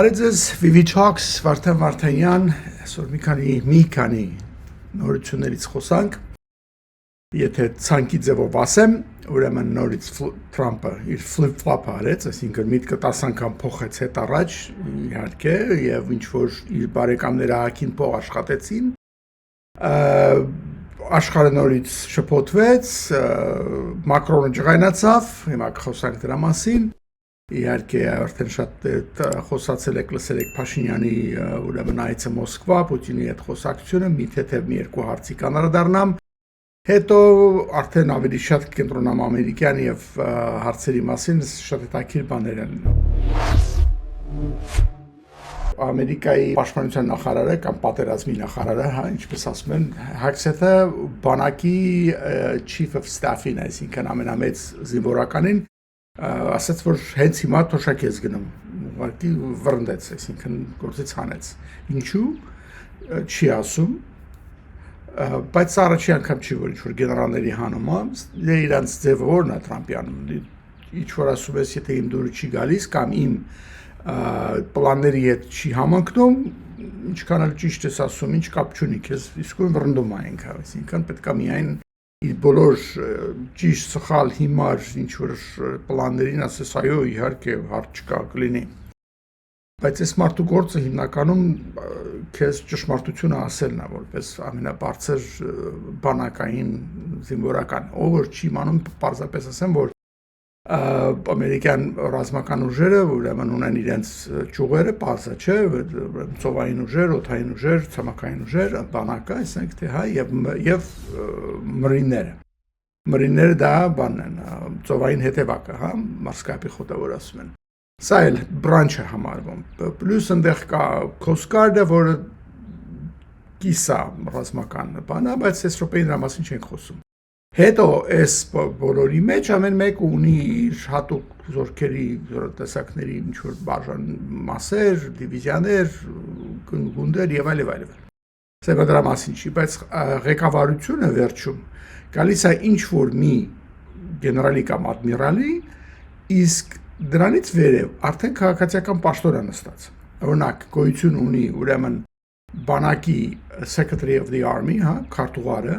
Բարեձեզ Vivi Talks Վարդան Վարդանյան, այսօր մի քանի նորություններից խոսանք։ Եթե ցանկի ձևով ասեմ, ուրեմն նորից Թրամփը իր flip-flop արեց, այսինքն միտքը 10 անգամ փոխեց հետ առաջ, իհարկե, եւ ինչ որ իր բարեկամները հակին փող աշխատեցին, աշխարհը նորից շփոթվեց, Մակրոնը ջղայնացավ, հիմա խոսանք դրա մասին։ Իհարկե արդեն շատ խոսացել եք, լսել եք Փաշինյանի ուրեմն այցը Մոսկվա, Պուտինի հետ խոսակցությունը, մի թեթև մի երկու հարցի կանարադառնամ, հետո արդեն ավելի շատ կենտրոնամ ամերիկյան եւ հարցերի մասին շատ հետաքրքիր բաներ են։ Ամերիկայի պաշտպանության նախարարը կամ պատերազմի նախարարը, ինչպես ասում են, Հաքսեթը բանակի chief of staff-ին, այսինքն ամենամեծ զինվորականին ասաց, որ հենց հիմա թոշակ ես գնում, ուղղակի վռնդեց, այսինքն գործից հանեց։ Ինչու՞ չի ասում, բայց առաջի անգամ չի, որ ինչ-որ գեներալների հանում է, իրանց ձևը որն է Թրամփի անում, ինչ-որ ասում ես, եթե իմ դուրը չի գալիս կամ իմ պլանների հետ չի համընկնում, ինչքան էլ ճիշտ ես ասում, ինչ կապ չունի, քեզ իսկույն վռնդում է ինքը, այսինքն պետք է միայն իր բոլոր ճիշտ սխալ հիմար ինչ-որ պլաններին ասես, այո, իհարկե, հարց չկա, կլինի։ Բայց այս մարդու գործը հիմնականում քեզ ճշմարտությունը ասելն է, որպես ամենաբարձր բանակային զինվորական, ով որ չի իմանում, պարզապես ասեմ, որ ամերիկյան ռազմական ուժերը, ուրեմն ունեն իրենց ճյուղերը, պարզը չէ, ծովային ուժեր, օդային ուժեր, ցամաքային ուժեր, բանակը, ասենք թե հայ եւ մրինները։ Մրինները դա բանն են, ծովային հետևակը, հա, մорская пехота, որ ասում են։ Սա էլ բրանչը համարվում։ Պլյուս այնտեղ կա Coast Guard-ը, որը կիսա ռազմական բան է, բայց այս րոպեին դրա մասին չենք խոսում։ Հետո այս բոլորի մեջ ամեն մեկը ունի իր հատուկ զորքերի տեսակների ինչ-որ բաժան մասեր, դիվիզիաներ, գունդեր եւ այլն։ Սա դրա մասին չի, բայց ղեկավարությունը վերջում գալիս է ինչ-որ մի գեներալի կամ ադմիրալի, իսկ դրանից վերև արդեն քաղաքացիական պաշտոն է նստած։ Օրինակ, գոյություն ունի ուրեմն բանակի Secretary of the Army, հա, քարտուղարը,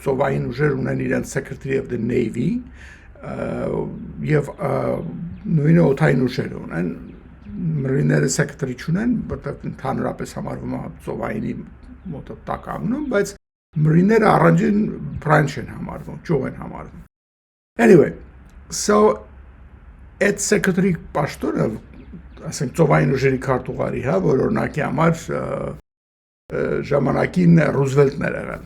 ծովային ուժեր ունեն իրենց Secretary of the Navy, եւ նույնը օդային ուժեր ունեն, մրիները Secretary չունեն, որտեղ ընդհանրապես համարվում է ծովայինի մոտը տակ անգնում, բայց մրիները առանձին branch են համարվում, ճյուղ են համարվում։ Anyway, so այդ Secretary պաշտոնը, ասենք ծովային ուժերի քարտուղարի, հա, որ օրինակի համար ժամանակին Ռուզվելտն էր եղել։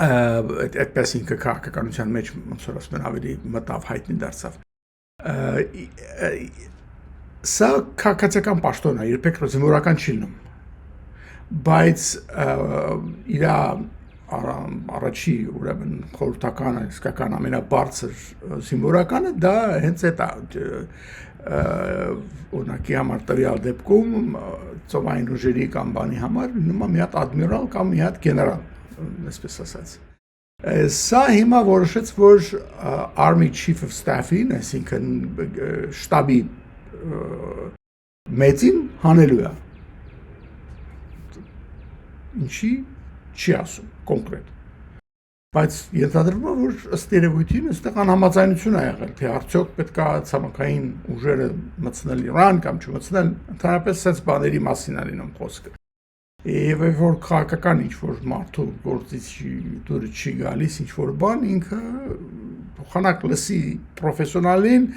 Այդպես ինքը քաղաքականության մեջ ոնց որ ասում են ավելի մտավ հայտնի դարձավ։ Սա քաղաքացիական պաշտոն է, երբեք զինվորական չի լինում։ Բայց իր առաջի ուրեմն խորհրդական իսկական ամենաբարձր զինվորականը դա հենց այդ օրինակի համար տվյալ դեպքում ծովային ուժերի կամ բանի համար նույնիսկ մի հատ ադմիրալ կամ մի հատ գեներալ, այսպես ասած։ Սա հիմա որոշեց, որ Army Chief of Staff-ին, այսինքն շտաբի մեծին հանելու է։ Ինչի չի ասում կոնկրետ։ Բայց ենթադրվում է, որ ըստ երևույթին այստեղ անհամաձայնություն է եղել, թե արդյոք պետք է ցամաքային ուժերը մտցնել Իրան կամ չմտցնել, ընդհանրապես այս բաների մասին է լինում խոսքը։ Եվ որ քաղաքական ինչ-որ մարդու գործից դուրս չի գալիս ինչ-որ բան, ինքը փոխանակ լսի պրոֆեսիոնալին,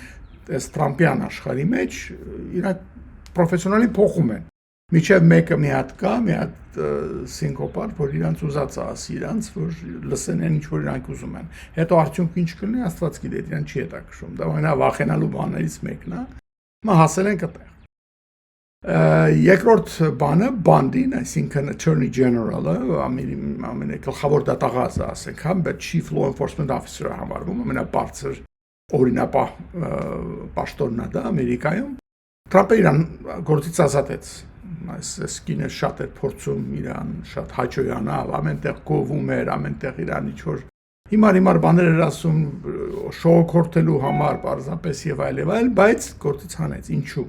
այս Թրամփյան աշխարհի մեջ, իրանք պրոֆեսիոնալին փոխում են։ Միջև մեկը մի հատ կա, մի հատ սինկոպար, որ իրանց ուզածը ասի իրանց, որ լսեն են ինչ-որ իրանք ուզում են։ Հետո արդյունքը ինչ կլինի, Աստված գիտե, իրան չի հետաքրքրում։ Դա ամենավախենալու բաներից մեկն է։ Հիմա հասել ենք այդտեղ։ Երկրորդ բանը բանդին, այսինքն Attorney General-ը, ամենագլխավոր դատախազը, ասենք, հա, Chief Law Enforcement Officer-ը համարվում, ամենաբարձր օրինապահ պաշտոնն է դա Ամերիկայում։ Թրամփը իրան գործից ազատեց։ Այս կինը շատ էր փորձում իրան շատ հաճոյանալ, ամենտեղ գովում էր, ամենտեղ իրան ինչ-որ հիմար բաներ էր ասում շողոքորթելու համար, պարզապես եւ այլ, բայց գործից հանեց։ Ինչու՞։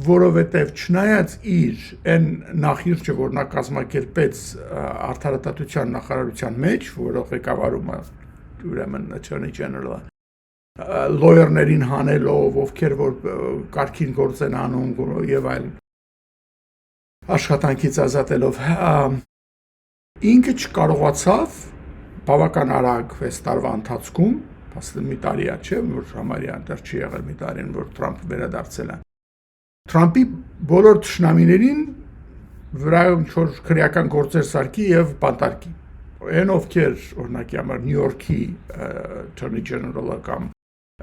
որովհետև չնայած իր այն նախիրջը, որ նա կազմակերպեց արդարադատության նախարարության մեջ, որը ղեկավարում է ուրեմն Attorney General-ը, լոյերներին հանելով, ովքեր որ կարգին գործ են անում եւ այլ աշխատանքից ազատելով, ինքը չկարողացավ բավական արագ 6 տարվա ընթացքում, ասել մի տարի է, չէ, որ համարյա դեռ չի եղել մի տարին, որ Թրամփը վերադարձել է։ Թրամփի բոլոր թշնամիներին վրա ինչ-որ քրեական գործեր սարքի եւ բանտարկի։ Այն ովքեր, օրինակի համար Նյու Յորքի Attorney General-ը կամ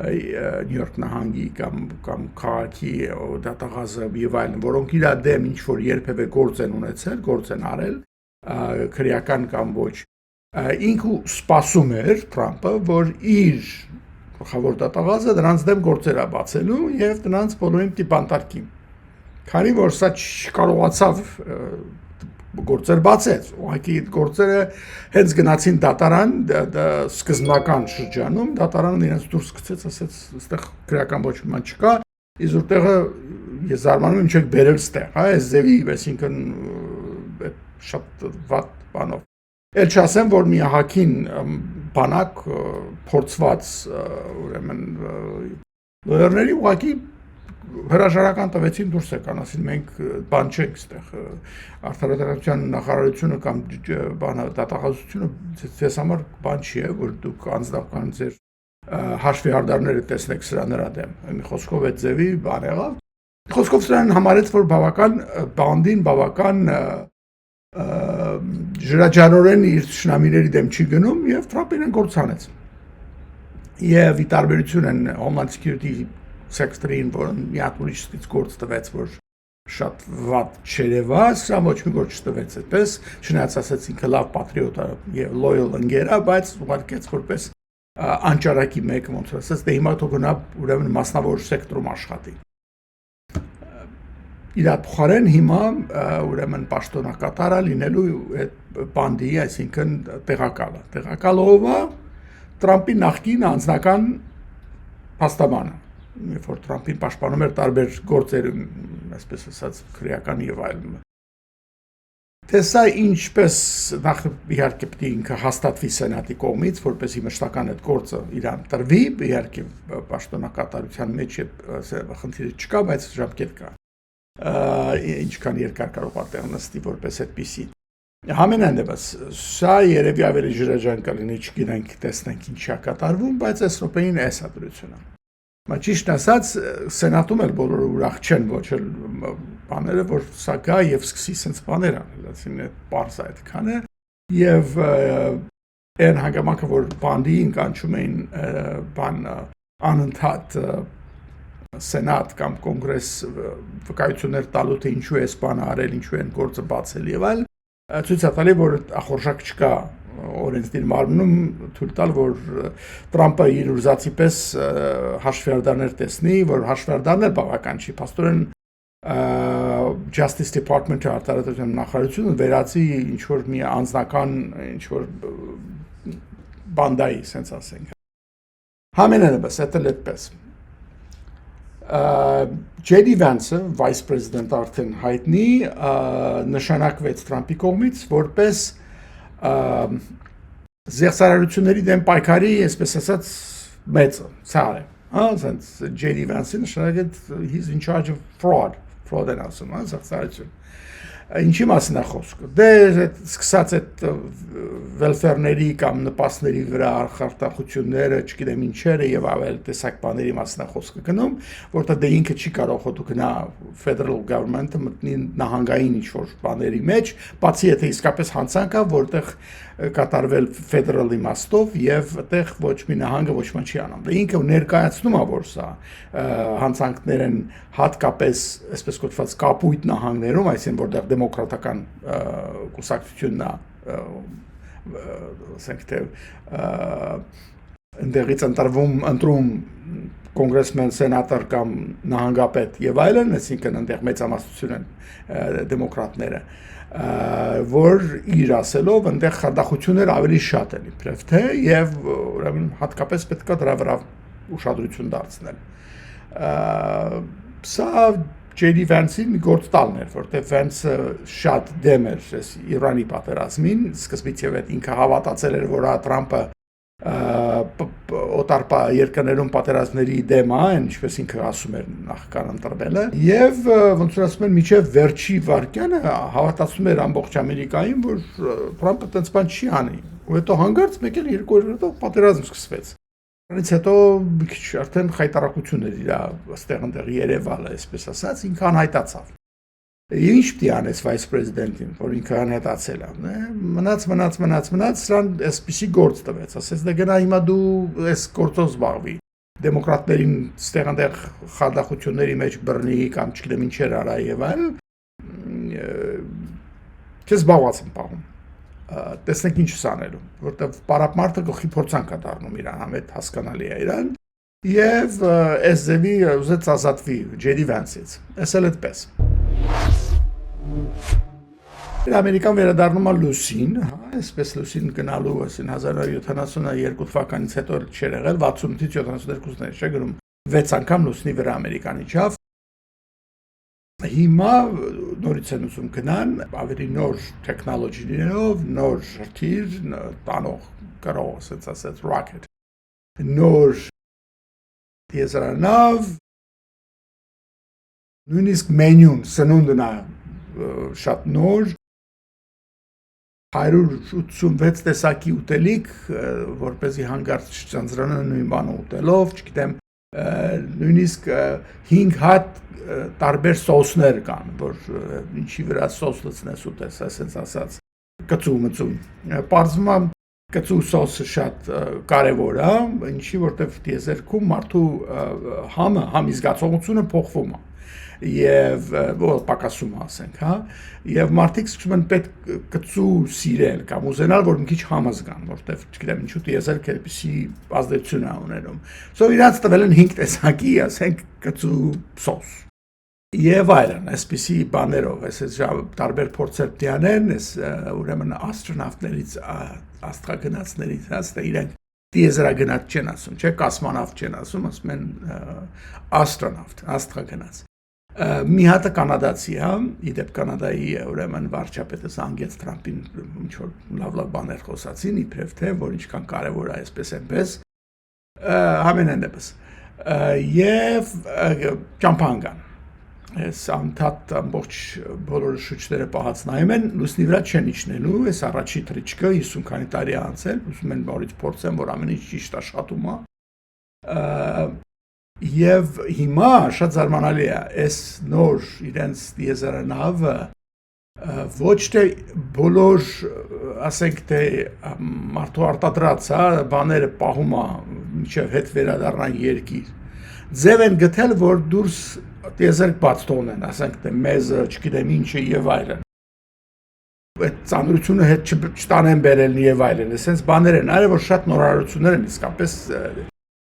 Նյու Յորք նահանգի կամ քաղաքի դատախազը եւ այլն, որոնք իր դեմ ինչ-որ երբևէ գործ են ունեցել, գործ են արել, քրեական կամ ոչ, ինքը սպասում էր Թրամփը, որ իր գլխավոր դատախազը դրանց դեմ գործեր է բացելու եւ դրանց բոլորին դիպանտարկի։ Քանի որ սա չկարողացավ գործեր բացեց, ուղղակի գործերը հենց գնացին դատարան, սկզբնական շրջանում, դատարանը իրենց դուրս գցեց, ասեց, այստեղ քրեական ոչ մի բան չկա, իսկ որտեղը ես զարմանում եմ չեք բերել ստեղ, հա, այս ձևի, այսինքն շատ վատ բանով։ Էլ չասեմ, որ մի հակին բանակ փորձված ուրեմն լոյերների ուղղակի հրաժարական տվեցին դուրս եկան, ասին մենք բան չենք ստեղ արդարադատության նախարարությունը կամ դատախազությունը ձեզ համար բան չի է, որ դուք անձնական ձեր հաշվի հարդարները տեսնեք սրա նրա դեմ։ Մի խոսքով այդ ձևի բան եղավ։ Խոսքով սրան համարեց, որ բավական բանդին բավական ժրաջանորեն իր թշնամիների դեմ չի գնում եւ Թրամփին գործ անեց։ Եվ ի տարբերություն են Homeland Security Secretary-ին, որն մի հատ ուրիշից գործ տվեց, որ շատ վատ չերևաց, սա ոչ մի գործ չտվեց այդպես, չնայած ասեց ինքը լավ պատրիոտ է եւ loyal ընկեր է, բայց ուղարկեց որպես անճարակի մեկը, ոնց որ ասած, դե հիմա թող գնա ուրեմն մասնավոր սեկտորում աշխատի։ Իր փոխարեն հիմա ուրեմն պաշտոնակատարը լինելու այդ բանդի, այսինքն տեղակալը։ Տեղակալը ով է? Թրամփի նախկին անձնական փաստաբանը։ Երբ որ Թրամփին պաշտպանում էր տարբեր գործեր, այսպես ասած, քրեական եւ այլն։ Տեսա ինչպես նախ իհարկե պետք է ինքը հաստատվի սենատի կողմից, որպեսզի մշտական այդ գործը իրան տրվի, իհարկե պաշտոնակատարության մեջ խնդիրը չկա, բայց ժամկետ կա։ Ինչքան երկար կարող է նստի որպես այդպիսի։ Համենայն դեպս, սա երևի ավելի ժրաժան կլինի, չգիտենք, տեսնենք ինչի է կատարվում, բայց այս րոպեին էս է դրությունը։ Մա ճիշտ ասած, սենատում էլ բոլորը ուրախ չեն ոչ էլ բաները, որ սա գա եւ սկսի sense բաներ անել, ասին այդ պարզ է այդքանը եւ այն հանգամանքը, որ բանդին կանչում էին բան անընդհատ սենատ կամ կոնգրես վկայություններ տալու թե ինչու է սպանը արել, ինչու են գործը բացել եւ այլ, ցույց է տալի, որ ախորժակ չկա օրենսդիր մարմնում թույլ տալ, որ Թրամփը իր ուզածի պես հաշվեհարդարներ տեսնի, որ հաշվեհարդարներ բավական չի, փաստորեն Justice Department-ը արտարադատության նախարարությունը վերածի ինչ-որ մի անձնական ինչ-որ բանդայի, սենց ասենք։ Համենայնիվս, դա էլ այդպես։ J.D. Vance-ը, vice president արդեն հայտնի, նշանակվեց Թրամփի կողմից, որպես զեղծարարությունների դեմ պայքարի, այսպես ասած, մեծը, ցարը, հա, ասենց J.D. Vance-ը նշանակեց he's in charge of fraud են ասում, հա, զեղծարարություն։ Ինչի մասին է խոսքը։ Դե սկսած այդ welfare-ների կամ նպաստների վրա արտահայտությունները, չգիտեմ ինչերը եւ այլ տեսակ բաների մասին է խոսքը գնում, որտեղ դե ինքը չի կարող հոտու գնա federal government-ը մտնի նահանգային ինչ-որ բաների մեջ, բացի եթե իսկապես հանցանք է, որտեղ կատարվել federal իմաստով եւ այդտեղ ոչ մի նահանգը ոչ մի չի անում։ Դե ինքը ներկայացնում է, որ սա հանցանքներ են հատկապես այսպես կոչված կապույտ նահանգներում, այսինքն որտեղ դեմոկրատական կուսակցությունն է, ասենք թե ընդեղից ընտրում կոնգրեսմեն, սենատոր կամ նահանգապետ եւ այլն, այսինքն այնտեղ մեծամասնություն են դեմոկրատները, որ իր ասելով այնտեղ խարդախություններ ավելի շատ են իբրև թե եւ ուրեմն հատկապես պետք է դրա վրա ուշադրություն դարձնել։ Սա J.D. Vance-ին մի գործ տալն էր, որտեղ Vance-ը շատ դեմ էր Իրանի պատերազմին, սկզբից եւ այդ ինքը հավատացել էր, որ Թրամփը օտարպա երկրներում պատերազմների դեմ է, ինչպես ինքը ասում էր նախքան ընտրվելը, եւ ոնց որ ասում են, միջև վերջի վարկյանը հավատացում էր ամբողջ Ամերիկային, որ Թրամփը տենց բան չի անի, ու հետո հանգարց մեկ էլ 2 օր հետո պատերազմ սկսվեց։ Դրանից հետո մի քիչ արդեն խայտարակություններ իր այստեղ երևալ է, այսպես ասած, ինքը անհայտացավ։ Ինչ պիտի անես վայս պրեզիդենտին, որ ինքը անհետացել է, մնաց, սրան այսպիսի գործ տվեց, ասես դե գնա հիմա դու այս գործով զբաղվի, դեմոկրատներին ստեղ խարդախությունների մեջ բռնի կամ չգիտեմ ինչեր արա եւ այլ, քեզ զբաղված եմ պահում, տեսնենք ինչ սանելու, որտեղ պարապմարտը գլխի փորձանք է դառնում իրան համետ հասկանալի է իրան, եւ այս ձևի ուզեց ազատվի J.D. Vance-ից, ասել այդպես։ Ամերիկան վերադառնում է լուսին, այսպես լուսին գնալու, ասին 1972 թվականից հետո չէր եղել, 68-ից 72-ներ չէ գրում 6 անգամ լուսնի վրա Ամերիկան իջավ։ Հիմա նորից են ուզում գնան, ավելի նոր տեխնոլոգիներով, նոր հրթիռ, տանող գրող, ասած ասած rocket, նոր տիեզերանավ, նույնիսկ մենյուն, սնունդն է շատ նոր, 186 տեսակի ուտելիք, որպեսզի հանգարց չձանձրանան նույն բանը ուտելով, չգիտեմ, նույնիսկ 5 հատ տարբեր սոսներ կան, որ ինչի վրա սոս լցնես ուտես, ասենց ասած, կծու, պարզվում է կծու սոսը շատ կարևոր է, ինչի որտեղ տիեզերքում մարդու համի զգացողությունը փոխվում է եւ պակասում ասենք, հա, եւ մարդիկ սկսում են պետք կծու սիրել կամ ուզենալ, որ մի քիչ համը զգան, որտեղ չգիտեմ ինչու տիեզերքը այդպիսի ազդեցություն է ունենում։ So իրանց տվել են 5 տեսակի, ասենք, կծու սոս։ Եվ այլն, այսպիսի բաներով, այս տարբեր փորձեր դիանեն, այս ուրեմն աստրոնավտներից, աստղագնացներից, հաստա իրենք տիեզերագնաց չեն ասում, չէ, կոսմոնավտ չեն ասում, ասում են աստրոնավտ, աստղագնաց։ Մի հատը կանադացի է, իդեպ Կանադայի ուրեմն վարչապետը զանգեց Թրամփին, ինչ որ լավ բաներ խոսացին, իբրև թե, որ ինչքան կարևոր է այսպես այնպես, համենայն դեպս, եւ ճամփան կան։ Այս անդադ ամբողջ բոլոր շուչները պահած նայում են, լուսնի վրա չեն իջնելու, այս առաջի թռիչքը 50 քանի տարի անցել, ուզում են նորից փորձեն, որ ամեն ինչ ճիշտ աշխատում է։ Եվ հիմա շատ զարմանալի է, այս նոր իրենց տիեզերանավը ոչ թե բոլոր, ասենք թե մարդու արտադրած, բաները պահում է մինչև հետ վերադառնան երկիր։ Ձև են գտել, որ դուրս տիեզերք բաց թողնեն, ասենք թե մեզը, չգիտեմ ինչը եւ այլն։ Այդ ծանրությունը հետ չտանեն բերելն եւ այլն, այսպես բաներ են, այլ որ շատ նորարարություններ են իսկապես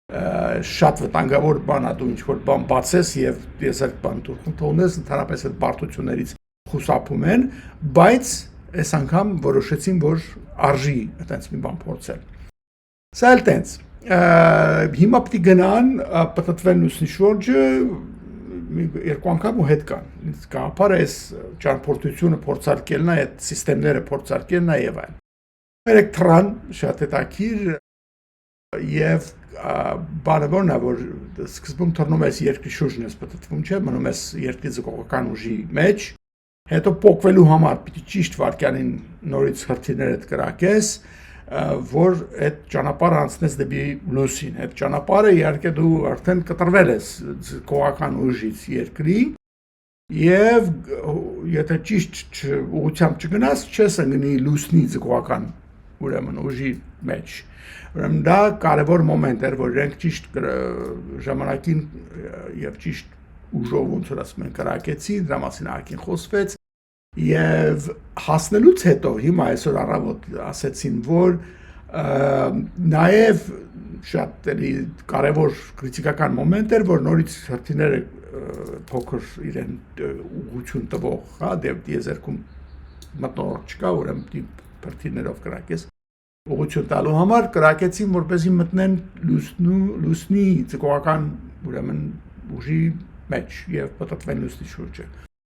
շատ վտանգավոր բան է դու ինչ որ բան բացես եւ տիեզերք բան թողնես, ընդհանրապես այդ բարդություններից խուսափում են, բայց այս անգամ որոշեցին, որ արժի այդպես մի բան փորձել։ Սա էլ տենց հիմա պիտի գնան, պտտվեն լուսնի շուրջը, երկու անգամ ու հետ կան։ Գաղափար է այս ճանապարհորդությունը փորձարկելն է, այդ սիստեմները փորձարկելն է եւ այլն։ Երեք թռան շատ հետաքրքիր եւ բանավորն է, որ սկզբում թռնում ես երկրի շուրջն ես պտտվում, չէ՞, մնում ես երկրի զգողական ուժի մեջ, հետո փոկվելու համար պիտի ճիշտ վարքյանին նորից հրթիռներդ կրակես, որ այդ ճանապարհը անցնես դեպի լուսին, այդ ճանապարհը իհարկե դու արդեն կտրվել ես զգողական ուժից երկրի եւ եթե ճիշտ ուղղությամբ չգնաս, չես ընկնի լուսնի զգողական ուրեմն ուժի մեջ։ Ուրեմն դա կարևոր մոմենտ էր, որ իրենք ճիշտ ժամանակին եւ ճիշտ ուժով ոնց որ ասում են կրակեցին, դրա մասին ակին խոսվեց եւ հասնելուց հետո հիմա այսօր առավոտ ասեցին, որ նաեւ շատ կարևոր քրիտիկական մոմենտ էր, որ նորից հրթիռները փոքր իրեն ուղղություն տվող, հա, դեպտիեզերքում մտնող չկա, ուրեմն հրթիռներով կրակես ուղղություն տալու համար կրակեցին, որպեսզի մտնեն լուսնի ցկողական ուրեմն ուժի մեջ եւ պատտվեն լուսնի շուրջը։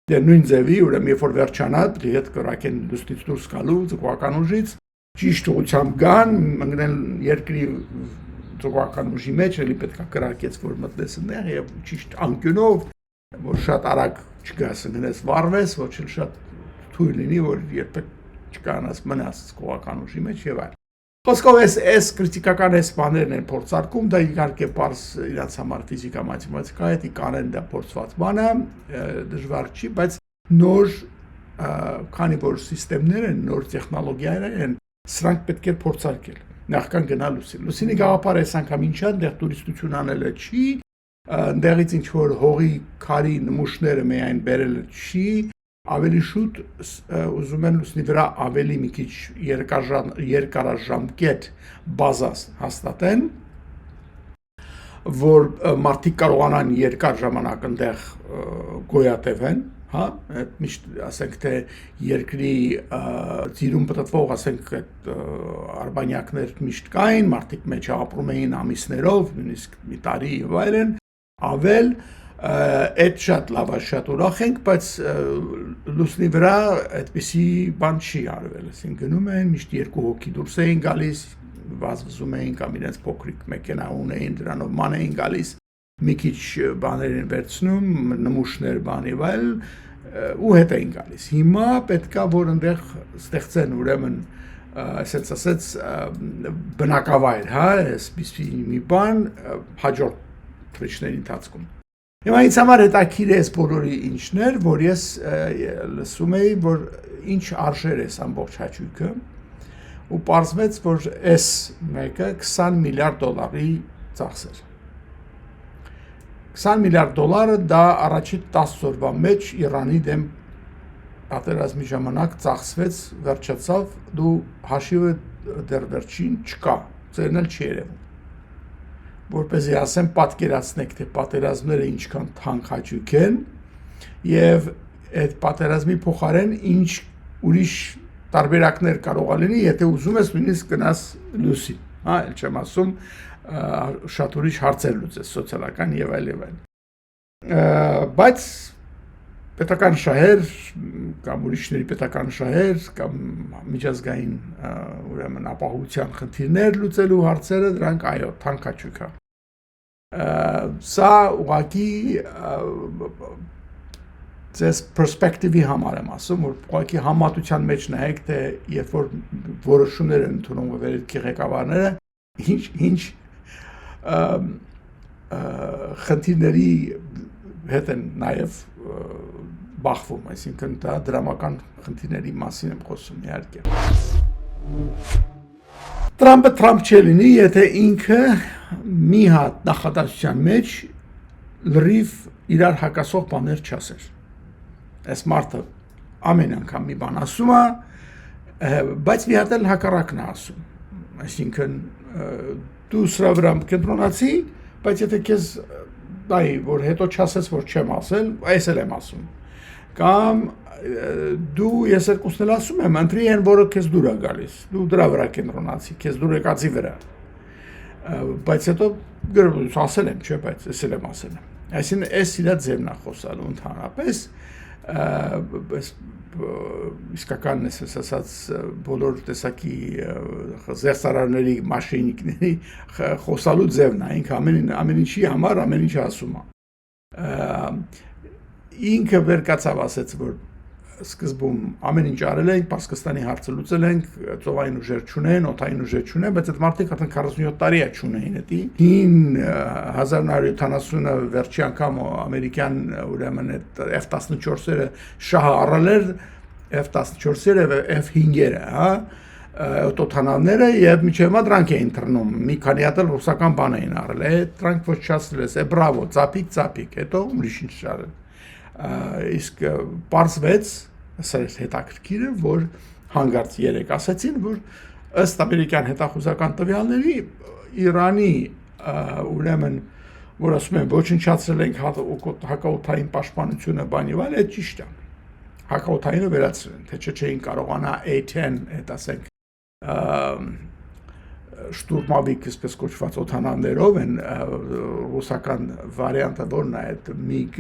Դե նույն ձևի ուրեմն երբ որ վերջանա, պետք է հետ կրակեն լուսնից դուրս գալու ձգողական ուժից, ճիշտ ուղղությամբ գան, ընկնեն երկրի ձգողական ուժի մեջ, էլի պետք է կրակեց որ մտնես այնտեղ եւ ճիշտ անկյունով, որ շատ արագ չգաս, ընկնես վառվես, ոչ էլ շատ թույլ լինի, որ երբեք չկանաս մնաս ձգողական ուժի մեջ եւ այլ։ Խոսքով այս քրիտիկական այս բաներն են փորձարկում, դա իհարկե պարզ իրաց համար ֆիզիկա, մաթեմատիկա է, կանեն դա փորձված բան է, դժվար չի, բայց նոր քանի որ սիստեմներ են, նոր տեխնոլոգիաներ են, սրանք պետք է փորձարկել։ Նախքան գնալ լուսին։ Լուսինի գաղափարը այս անգամ ինչ է, այնտեղ տուրիստություն անելը չի, այնտեղից ինչ որ հողի քարի նմուշները միայն բերելը չի, ավելի շուտ ուզում են լուսնի վրա ավելի մի քիչ երկարաժամկետ բազա հաստատեն, որ մարդիկ կարողանան երկար ժամանակ այնտեղ գոյատևեն, հա, միշտ ասենք թե երկրի ծիրում պատտվող, ասենք այդ արբանյակներ միշտ կային, մարդիկ մեջ ապրում էին ամիսներով, նույնիսկ մի տարի եւ այլն, ավել այդ շատ լավ է, շատ ուրախ ենք, բայց լուսնի վրա այդպիսի բան չի արվել, ասենք գնում են, միշտ երկու հոգի դուրս էին գալիս, վազվզում էին կամ իրենց փոքրիկ մեքենա ունեին, դրանով ման էին գալիս, մի քիչ բաներ են վերցնում, նմուշներ բան եւ այլ, ու հետ էին գալիս։ Հիմա պետքա որ այնտեղ ստեղծեն ուրեմն, ասենց ասած բնակավայր, հա, այսպիսի մի բան հաջորդ թվիչների ընթացքում։ Հիմա ինձ համար հետաքրքիր է այս բոլորի ինչն էր, որ ես լսում էի, որ ինչ արժեր է ամբողջ հաճույքը, ու պարզվեց, որ այս մեկը 20 միլիարդ դոլարի ծախսեր։ 20 միլիարդ դոլարը դա առաջի 10 օրվա մեջ Իրանի դեմ պատերազմի ժամանակ ծախսվեց, վերջացավ, դու հաշիվը դեռ վերջին չկա, ձերն էլ չի երևում։ Որպեսզի ասեմ, պատկերացնեք, թե պատերազմները ինչքան թանկ հաճույք են եւ այդ պատերազմի փոխարեն ինչ ուրիշ տարբերակներ կարող է լինի, եթե ուզում ես նույնիսկ գնաս լուսին, հա, էլ չեմ ասում շատ ուրիշ հարցեր լուծես, սոցիալական եւ այլ եւ այլ։ Բայց պետական շահեր կամ ուրիշների պետական շահեր կամ միջազգային ուրեմն ապահովության խնդիրներ լուծելու հարցերը դրանք այո թանկ հաճույք է։ Սա ուղղակի ձեզ perspective-ի համար եմ ասում, որ ուղղակի համատության մեջ նայեք, թե երբ որ որոշումներ են ընդունում վերելքի ղեկավարները, ինչ խնդիրների հետ են նաև բախվում, այսինքն դա դրամական խնդիրների մասին եմ խոսում իհարկե։ Տրամպը Տրամփ չի լինի, եթե ինքը մի հատ նախադասության մեջ լրիվ իրար հակասող բաներ չասեր։ Այս մարդը ամեն անգամ մի բան ասում է, բայց մի հատ էլ հակառակն է ասում։ Այսինքն դու սրա վրա կենտրոնացի, բայց եթե քեզ դայ որ հետո չասես որ չեմ ասել, այս էլ եմ ասում։ Կամ դու ես երկուսն էլ ասում եմ, ընտրի են որը քեզ դուր է գալիս։ Դու դրա վրա կենտրոնացի, քեզ դուր եկածի վրա։ Բայց հետո գրում ասել եմ, չէ, բայց ես էլ եմ ասել։ Այսինքն այս իրա ձևն է խոսալու ընդհանրապես, իսկական ես ասած բոլոր տեսակի զեղծարարների, մաշինիկների խոսալու ձևն է, ինքը ամեն ինչի համար ամեն ինչ ասում է։ Ինքը վերկացավ ասեց, որ սկզբում ամեն ինչ արել ենք, Պարսկստանի հարցը լուծել ենք, ծովային ուժեր չունեն, օդային ուժեր չունեն, բայց այդ մարդիկ արդեն 47 տարի է չունեին էդի։ 1970-ը վերջի անգամ ամերիկյան ուրեմն այդ F-14-երը շահը առել էր, F-14-երը, F-5-երը, հա, օդանավները եւ միջև հիմա դրանք էին թռնում, մի քանի հատ էլ ռուսական բան էին առել, դրանք ոչ չասել է, բրավո, ծափիկ, հետո ուրիշ ինչ արել։ Իսկ պարզվեց, սա հետաքրքիրը, որ հանգարց երեք ասացին, որ ըստ ամերիկյան հետախուզական տվյալների Իրանի ուրեմն որ ասում են ոչնչացրել ենք հակաօդային պաշտպանությունը բան եւ այլ, այդ ճիշտ է։ Հակաօդայինը վերացրել են, թե չէին կարողանա A-10, այդ ասենք շտուրմավիկ այսպես կոչված օթանավներով են ռուսական վարիանտը որն է այդ միգ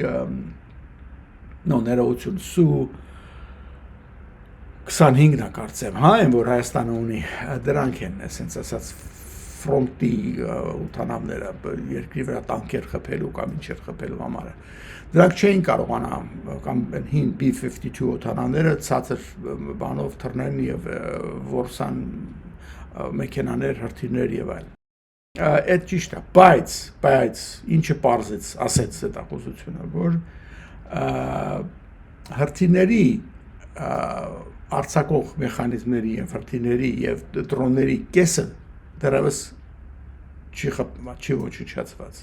ներողություն սու 25-ն է կարծեմ, հա, այն որ Հայաստանը ունի, դրանք են, ասենց ասած ֆրոնտի օթանավները երկրի վրա տանկեր խփելու կամ ինչեր խփելու համար։ Դրանք չէին կարողանա կամ հին B-52 օթանավները ցածր բանով թռնեն եւ որսան մեքենաներ, հրթիռներ եւ այլն։ Այդ ճիշտ է, բայց ինչը պարզեց, ասեց հետախուզությունը, որ հրթիռների արձակող մեխանիզմների եւ հրթիռների եւ դրոնների կեսը դեռևս չի ոչնչացված։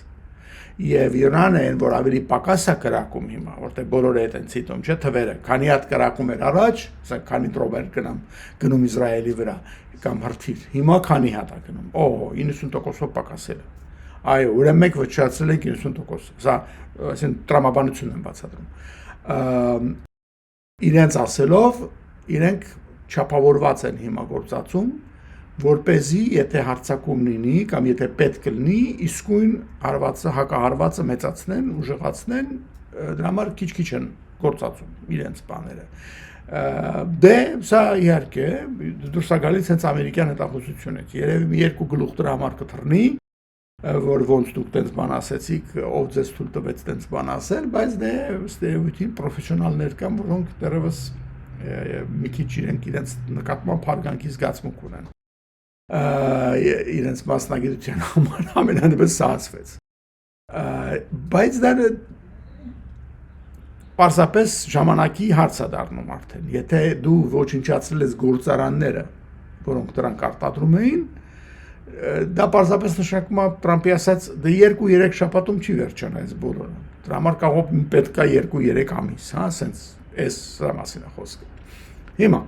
Եվ Իրանը այն որ ավելի պակաս է կրակում հիմա, որտեղ բոլորը այդ են ցիտում, չէ՞ թվերը, քանի հատ կրակում էր առաջ, ասա քանի դրոմեր գնում Իսրայելի վրա կամ հրթիռ, հիմա քանի հատ է գնում։ 90%-ով պակասել է։ Այո, ուրեմն մենք ոչնչացրել ենք 90%։ Սա այսինքն տրամաբանությունն են բացատրում։ Իրենց ասելով, իրենք չափավորված են հիմա գործածում, որպեսզի եթե հարձակում լինի կամ եթե պետք լինի, իսկույն հակահարվածը մեծացնեն, ուժեղացնեն, դրա համար քիչ-քիչ են գործածում իրենց բաները։ Դե սա իհարկե դուրս է գալիս հենց ամերիկյան հետախուզությունից։ Երևի մի երկու գլուխ դրա համար կթռնի, որ ոնց դուք տենց բան ասեցիք, ով ձեզ թույլ տվեց տենց բան ասել, բայց դե ստեյովիթին պրոֆեսիոնալներ կան, որոնք դեռևս մի քիչ իրենց նկատմամբ հարգանքի զգացմունք ունեն։ Իրենց մասնագիտության համար ամենանևս սահացվեց։ Բայց դա պարզապես ժամանակի հարց է դառնում արդեն։ Եթե դու ոչնչացրել ես գործարանները, որոնք դրանք արտադրում էին, դա պարզապես նշանակում է Տրամպի ասած դե 2-3 շաբաթում չի վերջանա այս բոլորը։ Դրա համար կարող պետք է 2-3 ամիս, հա, ասենց այս սրա մասին է խոսքը։ Հիմա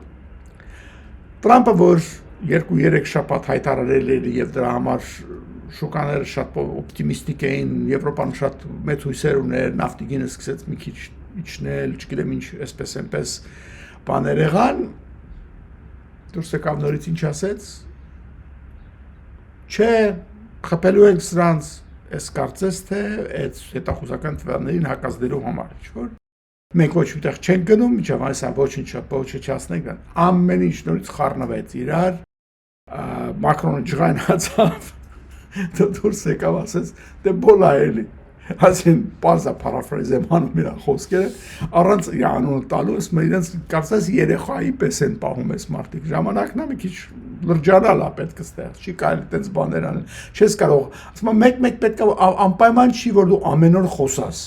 Տրամպը որ 2-3 շաբաթ հայտարարել էր եւ դրա համար շուկաները շատ օպտիմիստիկ էին, Եվրոպան շատ մեծ հույսեր ուներ, նավթի գինը սկսեց մի քիչ իջնել, չգիտեմ ինչ, այսպես բաներ եղան, դուրս եկավ նորից ինչ ասեց, չէ, խփելու ենք սրանց, այս կարծես թե այդ հետախուզական թվերներին հակազդելու համար, ինչ-որ մենք ոչ միտեղ չենք գնում, միջավ այս ոչնչացնենք, ամեն ինչ նորից խառնվեց իրար, Մակրոնը ջղայնացավ, դուրս եկավ ասեց, դե բոլա էլի, ասին պարզա պարաֆրեզ եմ անում իրա խոսքերը, առանց անունը տալու, ասում իրենց կարծես երեխայի պես են պահում ես մարդիկ, ժամանակն է մի քիչ լրջանալ է պետք ստեղ, չի կարելի տենց բաներ անել, չես կարող, ասում մեկ պետք է անպայման չի, որ դու ամեն օր խոսաս,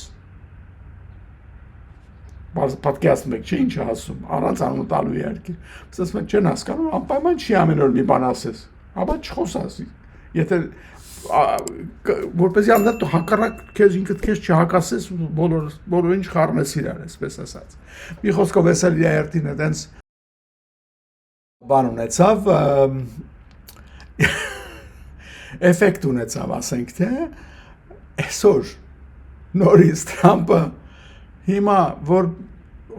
պատկերացնում եք, չէ ինչ ասում, առանց անունը տալու իհարկե, ասում եք չեն հասկանում, անպայման չի ամեն օր մի բան ասես, ապա չխոսաս, եթե որպեսզի անդ հակառակ քեզ ինքդ քեզ չհակասես, բոլոր ինչ խառնես իրար, այսպես ասած։ Մի խոսքով էսել իր երթին այդպես բան ունեցավ, էֆեկտ ունեցավ, ասենք թե, այսօր նորից Տրամպը հիմա որ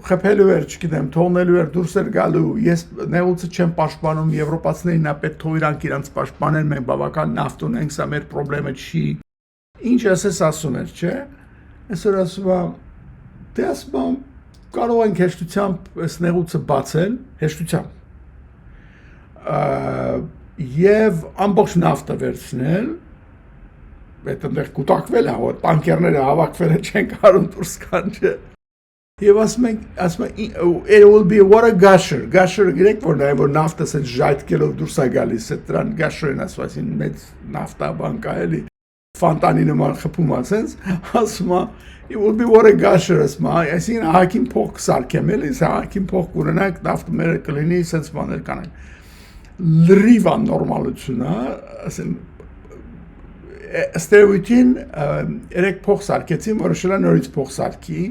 խփելու էր, չգիտեմ, թողնելու էր, դուրս էր գալու, ես նեղուցը չեմ պաշտպանում, եվրոպացիներին պետք թող իրանք իրանց պաշտպանեն, մենք բավական նավթ ունենք, սա մեր խնդրեմը չի։ Ինչ ասես ասում էր, չէ՞։ Այսօր ասում է, դե ասում եմ, կարող ենք հեշտությամբ այս նեղուցը բացել, հեշտությամբ։ Եվ ամբողջ նավթը վերցնել, այդտեղ կուտակվել է, որ տանկերները հավաքվել են չեն կարող դուրս գան, չէ։ Եվ ասում ենք, it will be what a gusher գիրեք որ նայ որ նավթը սենց ժայթքելով դուրս է գալիս, այդ դրան gusher-ն ասում այսին մեծ նավթա բան կա էլի, ֆանտանի նման խփում է սենց, ասում է it will be what a gusher ասում է, այսին ահագին փող կսարքեմ էլի, սա ահագին փող կունենանք, նավթը մեր կլինի, սենց բաներ կանենք։ Լրիվ աննորմալություն է, ասեն Ստեյովիթին երեք փող սարքեցին, որը շլա նորից փող սարքի,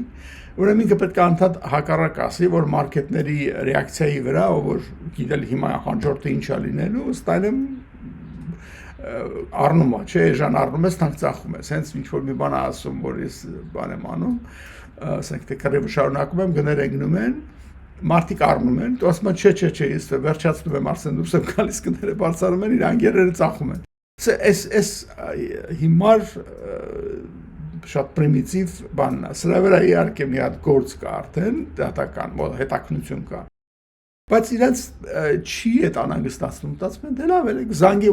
ուրեմն ինքը պետք է անդադ հակառակ ասի, որ մարքեթների ռեակցիայի վրա, որ գիտել հիմա հաջորդը ինչ է լինելու, ստայնեմ առնում է, չէ, էժան առնում ես, թանկ ծախում ես, հենց ինչ որ մի բան ասում, որ ես բան եմ անում, ասենք թե կռիվը շարունակում եմ, գները գնում են, մարդիկ առնում են, ասում են չէ, ես վերջացնում եմ Արսեն դուրս եմ գալիս կները բարձրանում են, իր անգերերը ծախում են։ Այս հիմար շատ պրիմիտիվ բանն է։ Սրա վրա իհարկե մի հատ գործ կա արդեն, դատական հետաքննություն կա։ Բայց իրենց չի այդ անհանգստացնում, մտածում են դե լավ է, զանգի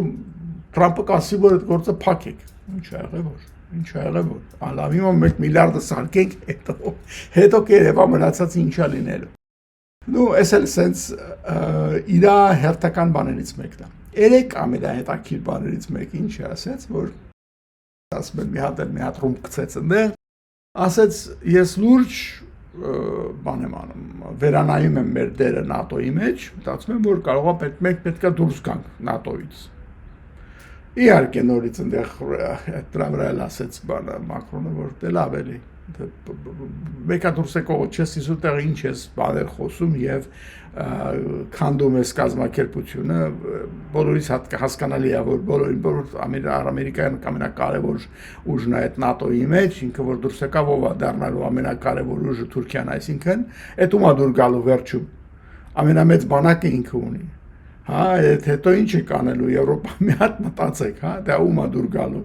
Թրամփը կասի, որ այդ գործը փակեք։ Ինչ ա եղել որ։ Լավ, հիմա 1 միլիարդը սարքենք, հետո կերևա մնացածը ինչա լինելու։ Նու էս էլ սենց իր հերթական բաներից մեկն է։ Երեք ամենահետաքրքիր բաներից մեկը ինչ է ասեց, որ ասում են մի հատ ռումբ գցեց այնտեղ, ասեց ես լուրջ բան եմ անում, վերանայում եմ մեր դերը ՆԱՏՕ-ի մեջ, մտածում եմ, որ կարող է պետք է դուրս գանք ՆԱՏՕ-ից։ Իհարկե նորից այնտեղ դրա վրա էլ ասեց բանը Մակրոնը, որ դե լավ էլի, մեկա դուրս եկողը չես իսու տեղ ինչ ես բաներ խոսում եւ քանդում ես կազմակերպությունը, բոլորից հասկանալի է, որ բոլորին Ամերիկայում ամենակարևոր ուժն է այդ ՆԱՏՕ-ի մեջ, ինքը որ դուրս եկավ ով է դառնալու ամենակարևոր ուժը Թուրքիան, այսինքն այդ ում է դուր գալու վերջում ամենամեծ բանակը ինքը ունի, հա, հետո ինչ է կանելու Եվրոպա մի հատ մտածեք, հա, դա ում է դուր գալու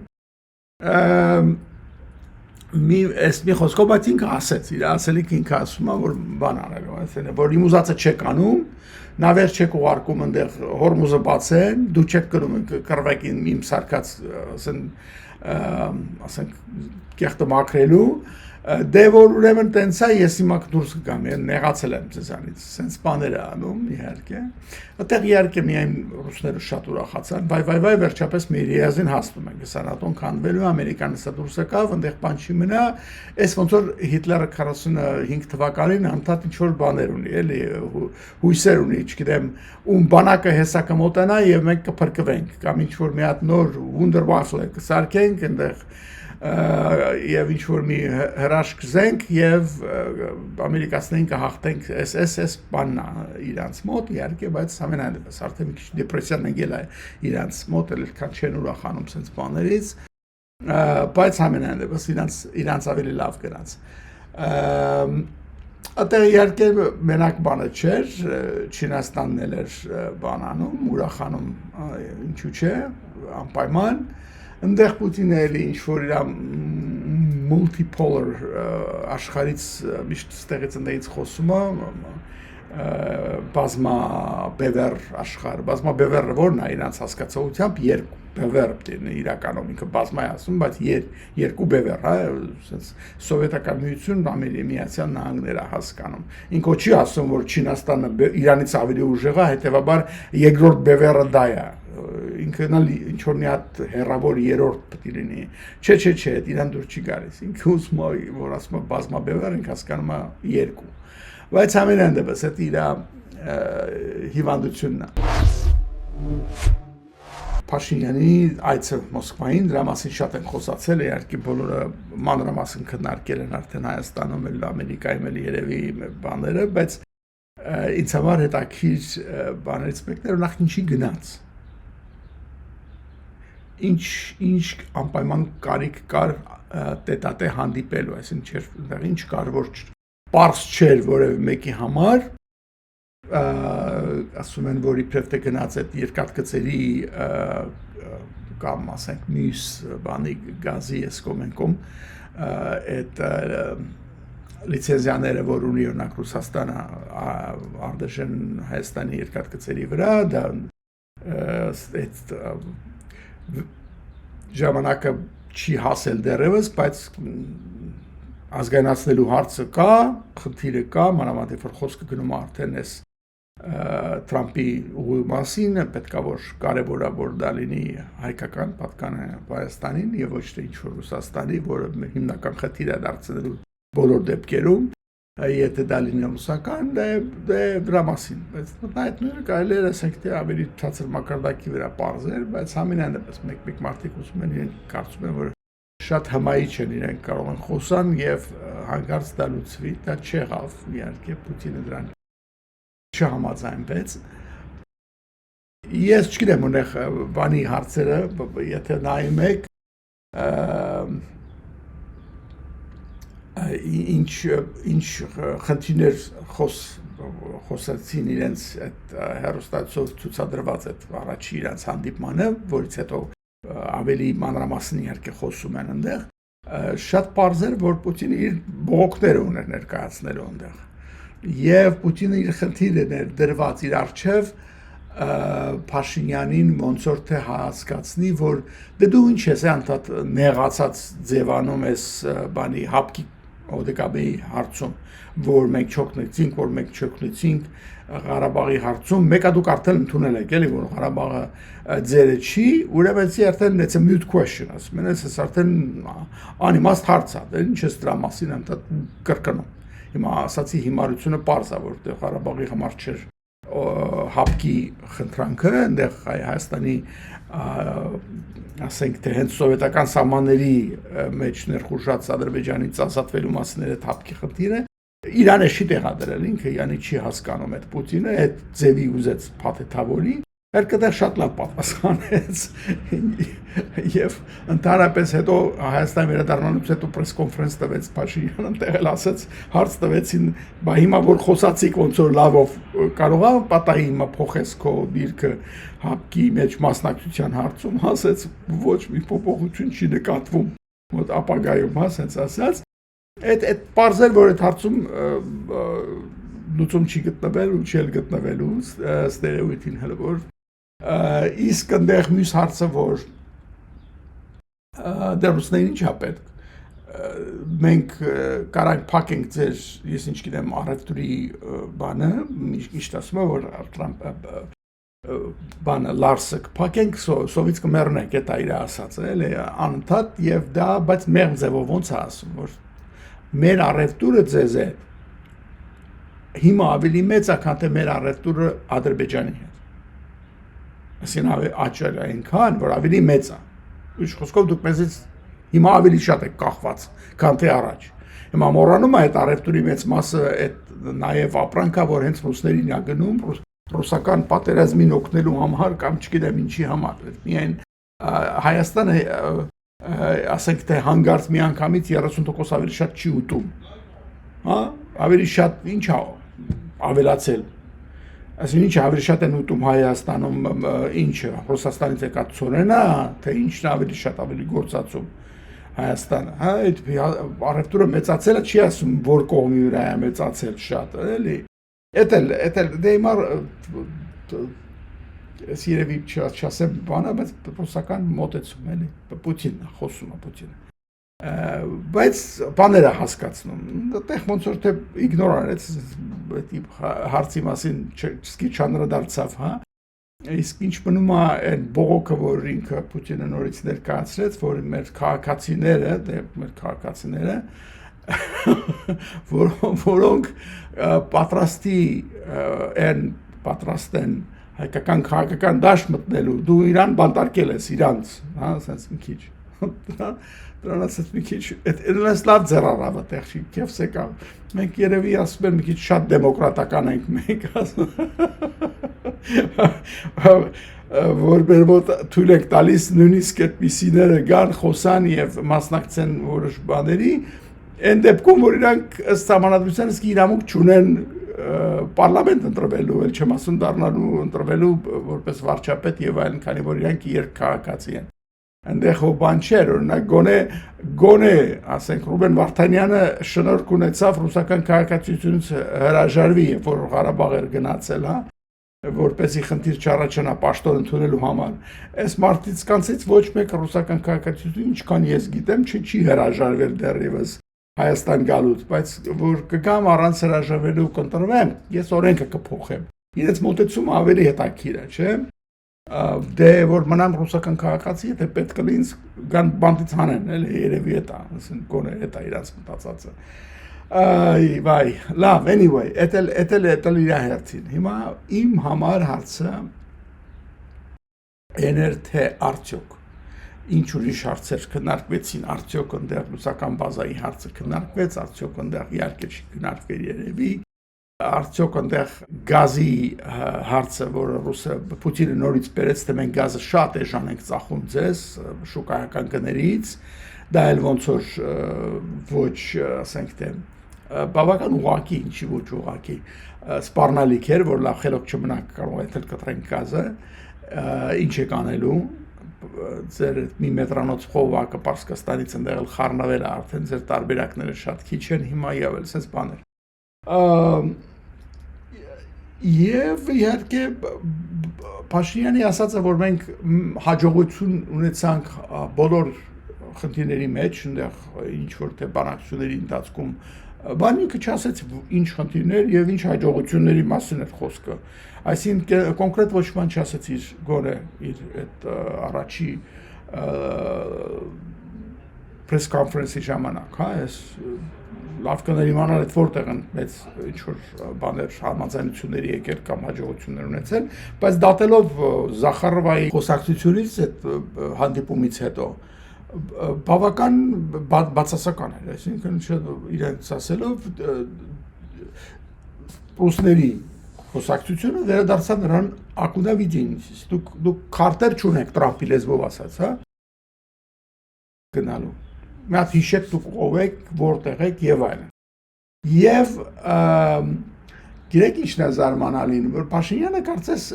մի խոսքով բայց ինքը ասեց, իր ասելիքը ինքը ասում է, որ բան արելու, այսինքն որ իմ ուզածը չեք անում, նավեր չեք ուղարկում այնտեղ Հորմուզը բացեն, դու չեք կրում կռվեք իմ սարկած, ասենք կեղտը մաքրելու, դե որ ուրեմն տենց է, ես հիմա դուրս կգամ, նեղացել եմ ձեզանից, սենց բաներ է անում, իհարկե, այդտեղ իհարկե միայն ռուսները շատ ուրախացան, վայ, վերջապես մեր երազին հասնում ենք, հեսա ՆԱՏՕ-ն քանդվելու, Ամերիկան հեսա դուրս եկավ, այնտեղ բան չի մնա, այս ոնց որ Հիտլերը 45 թվականին անդադ ինչ-որ բաներ ունի, էլի, հույսեր ունի, չգիտեմ, ում բանակը հեսա կմոտենա եւ մենք կփրկվենք, կամ ինչ-որ մի հատ նոր Wunderwaffle կսարքենք, այնտեղ եւ ինչ որ մի հրաշք զենք եւ ամերիկացիներին կհաղթենք SS բաննա իրանց մոտ իհարկե բայց ամենայնպես արդեն մի քիչ դեպրեսիան եկել է իրանց մոտ էլ քան չեն ուրախանում sense բաներից բայց ամենայնպես իրանց ավելի լավ գնաց Ատե իհարկե մենակ բանը չէր Չինաստանն էլ էր բանանում ուրախանում ինչու՞ չէ անպայման Այնտեղ Պուտինը էլի ինչ-որ իր multipolar աշխարհից միշտ ստեղից ընդից խոսում է բազմաբևեռ աշխարհ, բազմաբևեռը որն է իրանց հասկացողությամբ երկու բևեռ դինը իրականում ինքը բազմա է ասում, բայց երկու բևեռ, հա, ասես սովետական միությունն Ամերիկայի Միացյալ Նահանգները հասկանում։ Ինքը չի ասում, որ Չինաստանը Իրանից ավելի ուժեղ է, հետեւաբար երկրորդ բևեռը դա է։ Ինքն էլ ինչ որ մի հատ հերավոր երրորդ պետք է լինի։ Չէ, իրան դուր չի գալիս։ Ինքը ուզում է, որ ասում է բազմաբևեռ, ինքը հասկանում է երկու։ Բայց ամենայնպես դա իր հիվանդությունն է։ Փաշինյանի այցը Մոսկվային դրա մասին շատ են խոսացել, իհարկե բոլորը մանրամասն քննարկել են արդեն Հայաստանում, էլ Ամերիկայում էլ երևի բաները, բայց ինձ համար հետաքրքիր բաներից մեկն էր նախ ինչի գնաց։ Ինչ անպայման կարիք կար տետատե հանդիպելու, այսինքն ինչ կար որ պարզ չէր որևէ մեկի համար ասում են որ իբրև թե գնաց այդ երկաթգծերի կամ ասենք մյուս բանի գազի էսկոմենկոմ այդ լիցենզիաները որ ունի օրինակ Ռուսաստանը արտաշեն Հայաստանի երկաթգծերի վրա դա այդ ժամանակը չի հասել դեռևս, բայց ազգայնացնելու հարցը կա, խնդիրը կա, մանավանդ որ խոսքը գնում է արդեն այս Թրամփի ուղու մասին, պետքա որ կարևոր է որ դա լինի հայկական պատկանը Հայաստանին եւ ոչ թե ինչ-որ Ռուսաստանի, որը հիմնական խնդիր է դարձնելու բոլոր դեպքերում, եթե դա լինի ռուսական, դե դրա մասին, բայց այդ նույնը կարելի է ասենք թե ավելի ցածր մակարդակի վրա պարզել, բայց ամենայնպես մեկ մարդիկ ուզում են իրենք կարծում են որ շատ հմայիչ են իրենք կարող են խոսան եւ հանկարծ դա լուծվի, դա չեղավ, իհարկե Պուտինը դրան չհամաձայնվեց։ Ես չգիտեմ ունեղ բանի հարցերը, եթե նայում եք ինչ խնդիրներ խոսեցին իրենց այդ հերոստացիով ցուցադրված այդ առաջի իրենց հանդիպմանը, որից հետո ավելի մանրամասն իհարկե խոսում են այնտեղ, շատ պարզ էր, որ Պուտինը իր բողոքները ուներ ներկայացնելու այնտեղ։ Եվ Պուտինը իր խնդիրն էր դրված իր առջև Փաշինյանին ոնց որ թե հասկացնի, որ դու ինչ ես անդադ նեղացած ձևանում ես բանի հապկի օդեկաբեի հարցում, որ մենք չօգնեցինք, որ մենք չօգնեցինք Ղարաբաղի հարցում, մեկը դուք արդեն ընդունել եք, էլի որ Ղարաբաղը ձերը չի, ուրեմն էսի արդեն it's a mute question, ասում են, էս արդեն անիմաստ հարց է, դե ինչ ես դրա մասին անդադ կրկնում։ Հիմա ասացի հիմարությունը պարզ է, որ Ղարաբաղի համար չէր հապկի խնդրանքը, այնտեղ Հայաստանի ասենք թե հենց սովետական սահմանների մեջ ներխուժած Ադրբեջանից ազատվելու մասին էր այդ հապկի խնդիրը, Իրանը չի տեղադրել, ինքը յանի չի հասկանում այդ Պուտինը, այդ ձևի ուզեց փաթեթավորի, երկդեղ շատ լավ պատասխանեց եւ ընդհանրապես հետո Հայաստանի վերադառնալուց հետո պրես կոնֆերանս տվեց Փաշինյանը, տեղել ասեց, հարց տվեցին, բա հիմա որ խոսացիք ոնց որ լավով կարող է պատահի հիմա փոխես քո դիրքը հապկի մեջ մասնակցության հարցում, ասեց ոչ մի փոփոխություն չի նկատվում, մոտ ապագայում ասեց ասած Այդ պարզել, որ այդ հարցում լուծում չի գտնվել ու չի գտնվելու ստերեոտիպին հələ որ իսկ այնտեղ մյուս հարցը որ դեռ ռուսներին ինչա պետք մենք կարանք փակենք ձեր ես ինչ գիտեմ առևտրի բանը միշտ ասում եմ որ բանը լարսը փակենք սովից կմեռնենք դա իր ասածը էլի անընդհատ եւ դա բայց մեղմ ձևով ոնց է ասում որ մեր առևտուրը ձեզ է հիմա ավելի մեծ է քան թե մեր առևտուրը Ադրբեջանի հետ ասին աճել այնքան որ ավելի մեծ է ուրիշ խոսքով դուք մեզից հիմա ավելի շատ եք կախված քան թե առաջ հիմա մոռանում է այդ առևտուրի մեծ մասը այդ նաև ապրանքա որ հենց ռուսներին է գնում ռուսական պատերազմին օգնելու համար կամ չգիտեմ ինչի համար միայն Հայաստանը ասենք թե հանգարց մի անգամից 30% ավելի շատ չի ուտում, հա, ավելի շատ ինչ է ավելացել, ասին ինչ ավելի շատ են ուտում Հայաստանում, ինչը, Ռուսաստանից եկած ցորենա, թե ինչն ավելի շատ ավելի գործածում Հայաստանը, հա, այդ առևտուրը մեծացելը չի ասում, որ կողմի վրա է մեծացել շատ, էլի, էտել, դե հիմա Ես երևի չասեմ բանը, բայց ռուսական մոտեցում էլի, Պուտինն է, խոսում է Պուտինը, բայց բաները հասկացնում, այդտեղ ոնց որ թե իգնոր արեց, հարցի մասին չսկի չանդրադարձավ, հա, իսկ ինչ մնում է այն բողոքը, որ ինքը Պուտինը նորից ներկայացրեց, որ մեր քաղաքացիները, որոնք պատրաստ են հայկական քաղաքական դաշտ մտնելու, դու իրան բանտարկել ես իրանց, հա, ասենց մի քիչ, դրան ասեց մի քիչ, այս լավ ձեռարավ այդտեղ չի, կեֆս եկավ, մենք երևի ասում են մի քիչ շատ դեմոկրատական ենք մենք, որ մեր մոտ թույլ եք տալիս նույնիսկ այդպիսիները գան, խոսան եւ մասնակցեն որոշ բաների, այն դեպքում, որ իրանք ըստ համանadrության իսկ իրավունք չունեն պարլամենտ ընտրվելու, էլ չեմ ասում դառնալու ընտրվելու որպես վարչապետ եւ այլն, քանի որ իրանք երկքաղաքացի են։ Այնտեղ հո բան չէր, օրինակ գոնե, ասենք Ռուբեն Վարդանյանը շնորհք ունեցավ ռուսական քաղաքացիությունից հրաժարվի, երբ որ Ղարաբաղ էր գնացել, հա, որպեսի խնդիր չառաջանա պաշտոն ընդունելու համար։ Այս մարտից կանցից ոչ մեկը ռուսական քաղաքացիություն, ինչքան ես գիտեմ, չի հրաժարվել դեռևս Հայաստան գալուց, բայց որ կգամ առանց հրաժարվելու կընտրվեմ, ես օրենքը կփոխեմ։ Իրենց մոտեցումը ավելի հետաքրքիր է, չէ՞։ Դե որ մնամ ռուսական քաղաքացի, եթե պետք է ինձ գան բանտից հանեն, էլի երևի էտա, ասեն գոնե էտա իրաց մտածածը։ Այ, լավ, anyway, էտել իր հերթին։ Հիմա իմ համար հարցը էներ թե արդյոք ինչ ուրիշ հարցեր քննարկվեցին, արդյոք այնտեղ ռուսական բազայի հարցը քննարկվեց, արդյոք այնտեղ իհարկե չքննարկվեր երևի, արդյոք այնտեղ գազի հարցը, որը Պուտինը նորից բերեց, թե մենք գազը շատ էժան ենք ծախում ձեզ շուկայական գներից, դա էլ ոնց որ ոչ, ասենք թե բավական ուղղակի, ինչի ոչ ուղղակի սպառնալիք էր, որ լավ խելոք չմնաք կարող է կտրենք գազը, ինչ եք անելու, ձեր մի մետրանոց խողովակը Պարսկաստանից ընդեղել խառնվել է արդեն ձեր տարբերակները շատ քիչ են հիմա եղել sense բաներ եւ իհարկե Փաշինյանի ասածը որ մենք հաջողություն ունեցանք բոլոր խնդիրների մեջ այնտեղ ինչ որ թե բանակցությունների ընթացքում բանիկը չասեց ինչ խնդիրներ եւ ինչ հաջողությունների մասին էր խոսքը այսինքն կոնկրետ ոչ բան չասեց իր գոնե իր այդ առաջի press conference-ի ժամանակ, հա, այս լավ կներ իմանալ այդ որտեղ են մեծ ինչ որ բաներ համաձայնությունների եկել կամ հաջողություններ ունեցել, բայց դատելով Զախարովայի խոսակցությունից այդ հանդիպումից հետո բավական բացասական էր, այսինքն իրենց ասելով ռուսների խոսակցությունը վերադարձավ նրան ակուդավիդին, դուք քարտեր չունեք Տրամփի լեզվով ասած, հա, գնալու, մի հատ հիշեք դուք ով եք, որտեղ եք եւ այլն։ Եվ գիտեք ինչն է զարմանալին, որ Փաշինյանը կարծես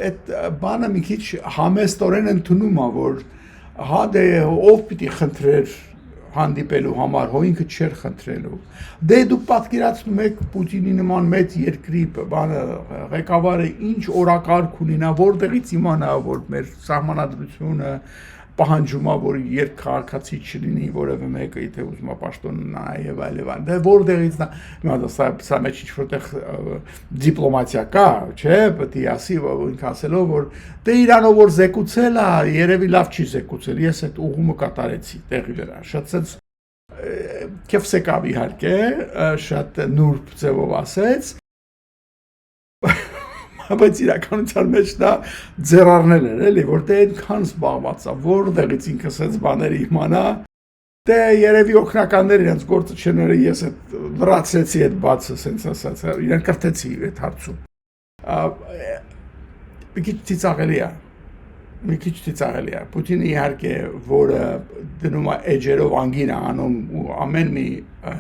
այդ բանը մի քիչ համեստորեն ընդունում է, որ հա դե ով պիտի խնդրեր հանդիպելու համար, հո ինքը չէր խնդրելու։ Դե դուք պատկերացնում եք Պուտինի նման մեծ երկրի բանը ղեկավարը ինչ օրակարգ ունի, նա որտեղից իմանա, որ մեր սահմանադրությունը պահանջում է, որ երկքաղաքացի չլինի որևէ մեկը, եթե ուզում է պաշտոն նա եւ այլն։ Դե որտեղից նա, հիմա սա մեջ ինչ որտեղ դիպլոմատիա կա, չէ՞, պետք է ասի, ինքը ասելով, որ դե Իրանով որ զեկուցել է, երևի լավ չի զեկուցել, ես այդ ուղումը կատարեցի տեղի վրա։ Շատ sense քեֆսեկավ իհարկե, շատ նուրբ ձևով ասեց։ Բայց իրականության մեջ դա ձեռարնել էր, էլի, որ դե այնքան զբաղված է, որտեղից ինքը ասած բաները իմանա, դե երևի օգնականներ իրենց գործը չները ես այդ լրացրեցի այդ բացը, sense ասած, իրեն կրթեցի այդ հարցում։ Մի քիչ ծիծաղելի է։ Պուտինը իհարկե, որը դնում է էջերով անգին է անում ու ամեն մի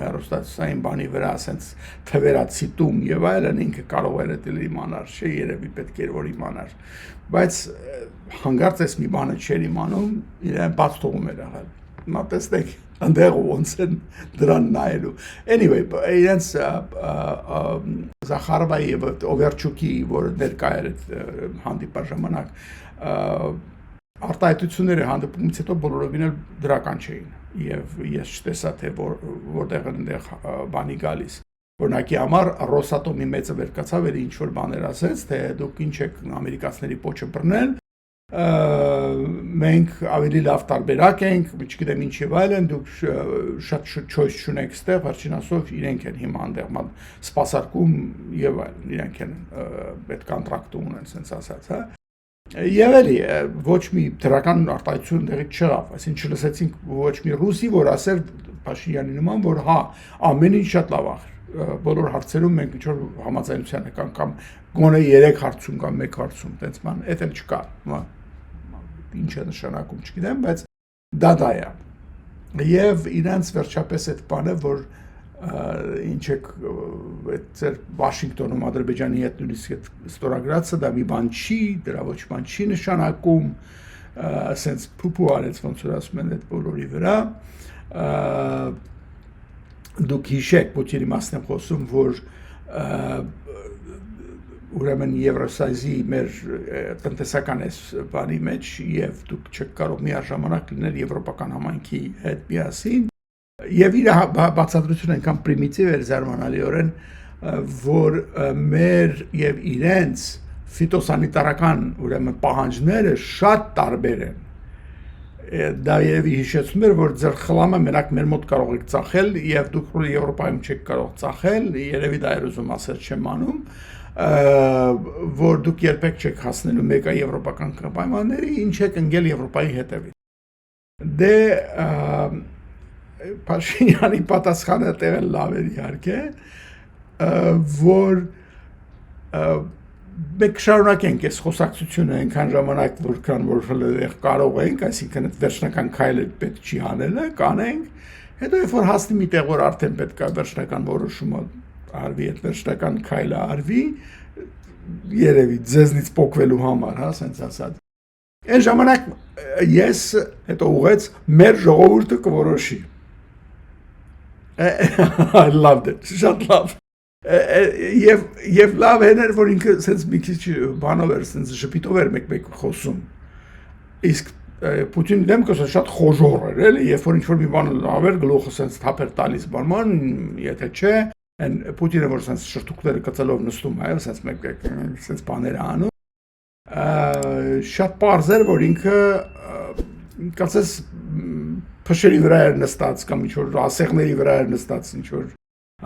հեռուստացային բանի վրա ասենց թվերացիտում եւ այլն ինքը կարող էր դա իմանալ, չէ, երևի պետք էր որ իմանար։ Բայց հանգարց էս մի բանը չէր imանում, իրեն բաց թողում էր աղալ։ Հիմա տեսնեք, այնտեղ ոնց են դրան նայելու։ Anyway, իրենց Զախարովայի եւ Օվերչուկի, որը ներկա էր հանդիպար ժամանակ արտահայտությունները հանդիպումից հետո բոլորովին էլ դրական չէին եւ ես չտեսա թե որտեղ այնտեղ բանի գալիս օրինակի համար Ռոսատոմի մեծը վեր կացավ էլ ինչ որ բաներ ասեց թե դուք ինչ եք ամերիկացիների փոչը բռնել մենք ավելի լավ տարբերակ ենք չգիտեմ ինչ եւ այլն դուք շատ choice չունեք ստեղ վերջին ասով իրենք են հիմա այնտեղ սպասարկում եւ այլն իրենք են այդ կոնտրակտը ունեն sense ասած հա Եվ էլի ոչ մի դրական արտահայտություն տեղից չեղավ, այսինքն չլսեցինք ոչ մի ռուսի, որ ասեր Փաշինյանի նման, որ հա, ամեն ինչ շատ լավ է, բոլոր հարցերում մենք ինչ-որ համաձայնության եկանք կամ գոնե 3 հարցում կամ 1 հարցում, տենց ման, էդ էլ չկա, ինչ է նշանակում, չգիտեմ, բայց դա է։ Եվ իրենց վերջապես այդ բանը, որ ինչ եք ձեր Վաշինգտոնում Ադրբեջանի հետ նույնիսկ ստորագրածը դա մի բան չի, դրա ոչ բան չի նշանակում, ասենց փուփու արեց ոնց որ ասում են այդ բոլորի վրա, դուք հիշեք Պուտինի մասն եմ խոսում, որ ուրեմն Եվրոսայզի մեր տնտեսական այս բանի մեջ եւ դուք չեք կարող միաժամանակ լինել եվրոպական համայնքի հետ միասին Եվ իր բացատրությունը այնքան պրիմիտիվ էր զարմանալիորեն, որ մեր եւ իրենց ֆիտոսանիտարական ուրեմն պահանջները շատ տարբեր են։ Դա երևի հիշեցնում էր, որ ձեր խլամը մենակ մեր մոտ կարող եք ծախել եւ դուք Եվրոպայում չեք կարող ծախել, երևի դա էր ուզում ասել չեմ անում, որ դուք երբեք չեք հասնելու մեկը եվրոպական պայմանների, ինչ եք ընկել Եվրոպայի հետևից։ Դե Փաշինյանի պատասխանը տեղել լավ էր իհարկե, որ մենք շարունակենք այս խոսակցությունը այնքան ժամանակ որքան որ կարող ենք, այսինքն այդ վերջնական քայլը պետք չի անելը, կանենք Հետո երբ որ հասնի մի տեղ որ արդեն պետք է վերջնական որոշումը արվի, այդ վերջնական քայլը արվի, երևի ձեզնից փոկվելու համար, հա, ասենց ասած։ Այն ժամանակ ես հետո ուղեց մեր ժողովուրդը կորոշի։ I loved it, շատ լավ։ Եվ լավ էր, որ ինքը սենց մի քիչ բանով էր, սենց շփիտով էր մեկ-մեկ խոսում։ Իսկ Պուտին դեմքը շատ խոժոր էր, էլի, երբ որ ինչ-որ մի բան լավ էր, գլուխը սենց թափ էր տալիս բանման, եթե չէ, այն Պուտինը որ սենց շրթուկները կծելով նստում է, սենց մեկ-մեկ սենց բաներ անում, շատ պարզ էր, որ ինքը կասես փշերի վրա էր նստած կամ ինչ-որ ասեղների վրա էր նստած, ինչ-որ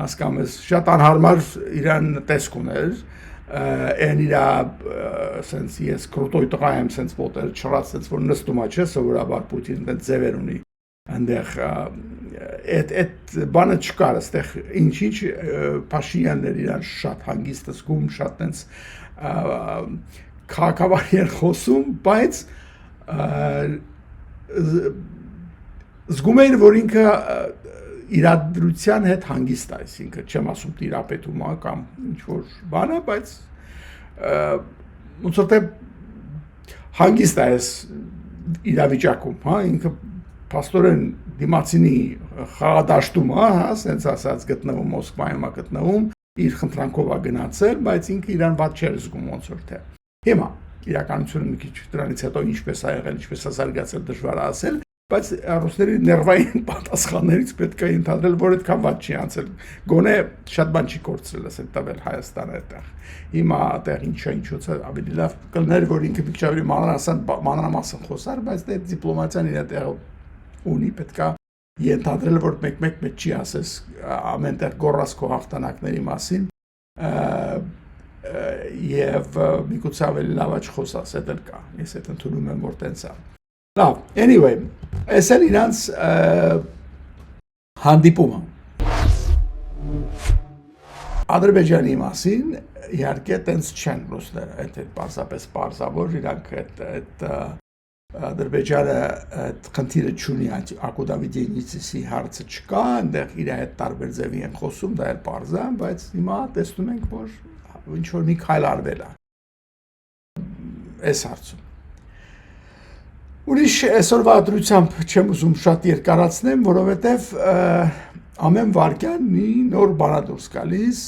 հասկանում ես, շատ անհարմար իրան տեսք ուներ, այն իրա սենց ես կրուտոյ տղա եմ սենց ոտեր չռած սենց որ նստում է չէ սովորաբար Պուտինն այդ ձևեր ունի այնտեղ այդ բանը չկար այստեղ ինչ Փաշինյաններ իրան շատ հանգիստ զգում շատ տենց քաղաքավարի են խոսում բայց զգում էին որ ինքը իրադրության հետ հանգիստ է, այսինքն չեմ ասում տիրապետում է կամ ինչ-որ բան է, բայց ոնց որ թե հանգիստ է այս իրավիճակում, հա, ինքը փաստորեն դիմացինի խաղադաշտում է, հա, ասենց ասած գտնվում Մոսկվայում է գտնվում, իր խնդրանքով է գնացել, բայց ինքը իրան ված չէր զգում ոնց որ թե։ Հիմա իրականությունը մի քիչ դրանից հետո ինչպես է եղել, ինչպես է զարգացել դժվար է ասել, բայց ռուսների ներվային պատասխաններից պետք է ընդհանրել, որ այդքան վատ չի անցել։ Գոնե շատ բան չի կորցրել, ասել տվել Հայաստանը այդտեղ։ Հիմա այդտեղ ինչոց է ավելի լավ կլներ, որ ինքը մի քիչ ավելի մանրամասն խոսար, բայց դա դիպլոմատիան իր տեղ ունի, պետք է ընդհանրել, որ մեկ-մեկ մեջ չի ասես ամենտեղ գոռաս քո հաղթանակների մասին եւ միգուցե ավելի լավ չխոսաս, դա էլ կա։ Ես այդ ընդունում եմ, որ տենց է։ Լավ, anyway, այս էլ իրանց հանդիպումը։ Ադրբեջանի մասին իհարկե տենց չեն ռուսները, այդ պարզապես պարզավոր իրանք այդ Ադրբեջանը այդ խնդիրը չունի, ակուդավիդենիցիսի հարցը չկա, այնտեղ իր հետ տարբեր ձևի են խոսում, դա էլ պարզ է, բայց հիմա տեսնում ենք, որ ինչ-որ մի քայլ արվել է այս հարցում։ Ուրիշ այսօրվա դրությամբ չեմ ուզում շատ երկարացնեմ, որովհետև ամեն վարքյան մի նոր բան է դուրս գալիս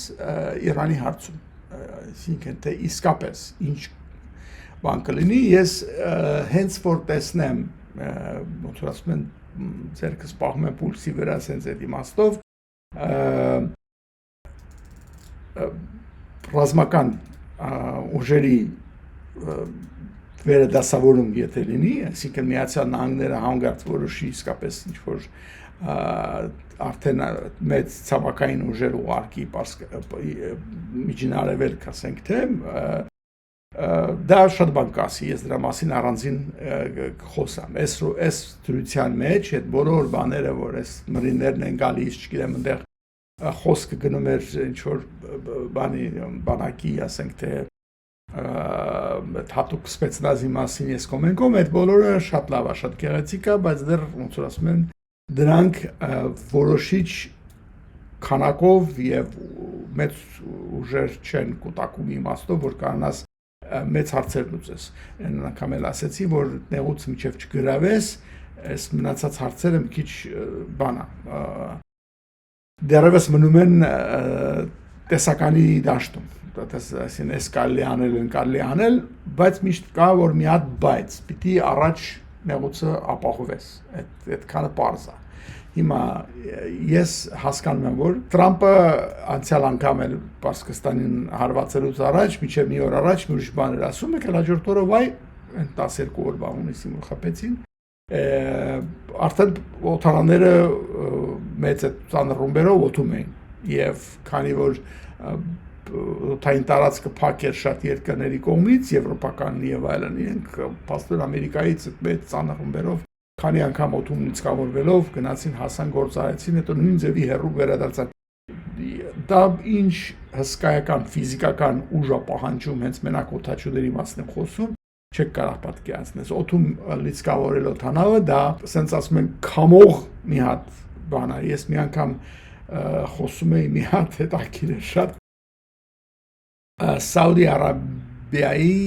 Իրանի հարցում, այսինքն թե իսկապես ինչ բան կլինի, ես հենց որ տեսնեմ, ոնց որ ասում են, ձեռքս պահում եմ պուլսի վրա սենց այդ իմաստով, ռազմական ուժերի վերադասավորում եթե լինի, այսինքն Միացյալ Նահանգները հանգարց որոշի իսկապես ինչ-որ արդեն մեծ ցամաքային ուժեր ուղարկի միջին արևելք, ասենք թե, դա շատ բան կասի, ես դրա մասին առանձին կխոսամ, այս դրության մեջ այդ բոլոր բաները, որ այս մրիներն են գալիս, չգիտեմ, այնտեղ խոսքը գնում էր ինչ-որ բանակի, ասենք թե, հատուկ սպեցնազի մասին ես կոմենկում, այդ բոլորը շատ լավ է, շատ գեղեցիկ է, բայց դեռ ոնց որ ասում են, դրանք որոշիչ քանակով եւ մեծ ուժեր չեն կուտակում իմաստով, որ կարողանաս մեծ հարցեր լուծես։ Այն անգամ էլ ասեցի, որ նեղուց միջև չգրավես, այս մնացած հարցերը մի քիչ բան է։ Դեռևս մնում են տեսականի դաշտում։ Այսին էս կարելի անել, բայց միշտ կա, որ մի հատ բայց, պիտի առաջ նեղուցը ապահովես, այդքանը պարզ է։ Հիմա ես հասկանում եմ, որ Թրամպը անցյալ անգամ էլ Պարսկստանին հարվածելուց առաջ, մինչև մի օր առաջ մի ուրիշ բան էր ասում, եկել հաջորդ օրը վայ, 12 օր բան ունիսին, որ խփեցին, արդեն օթանաները մեծ ծանր ռումբերով օթում էին, և քանի որ օթային տարածքը փակ էր շատ երկրների կողմից, եվրոպական եւ այլն, իրենք փաստորեն Ամերիկայից մեծ ծանր ռումբերով քանի անգամ օթումից կավորվելով գնացին հասան գործարեցին, հետո նույն ձևի հեռու վերադարձան։ Դա ինչ հսկայական ֆիզիկական ուժ է պահանջում հենց մենակ օթաչուների մասին խոսում, չեք կարող պատկերացնել։ Օթում լիցքավորել օթանավը դա, ասենց ասում են, քամող մի հատ բանա ես մի անգամ խոսում էի մի հատ հետաքրքիր շատ Սաուդի Արաբիայի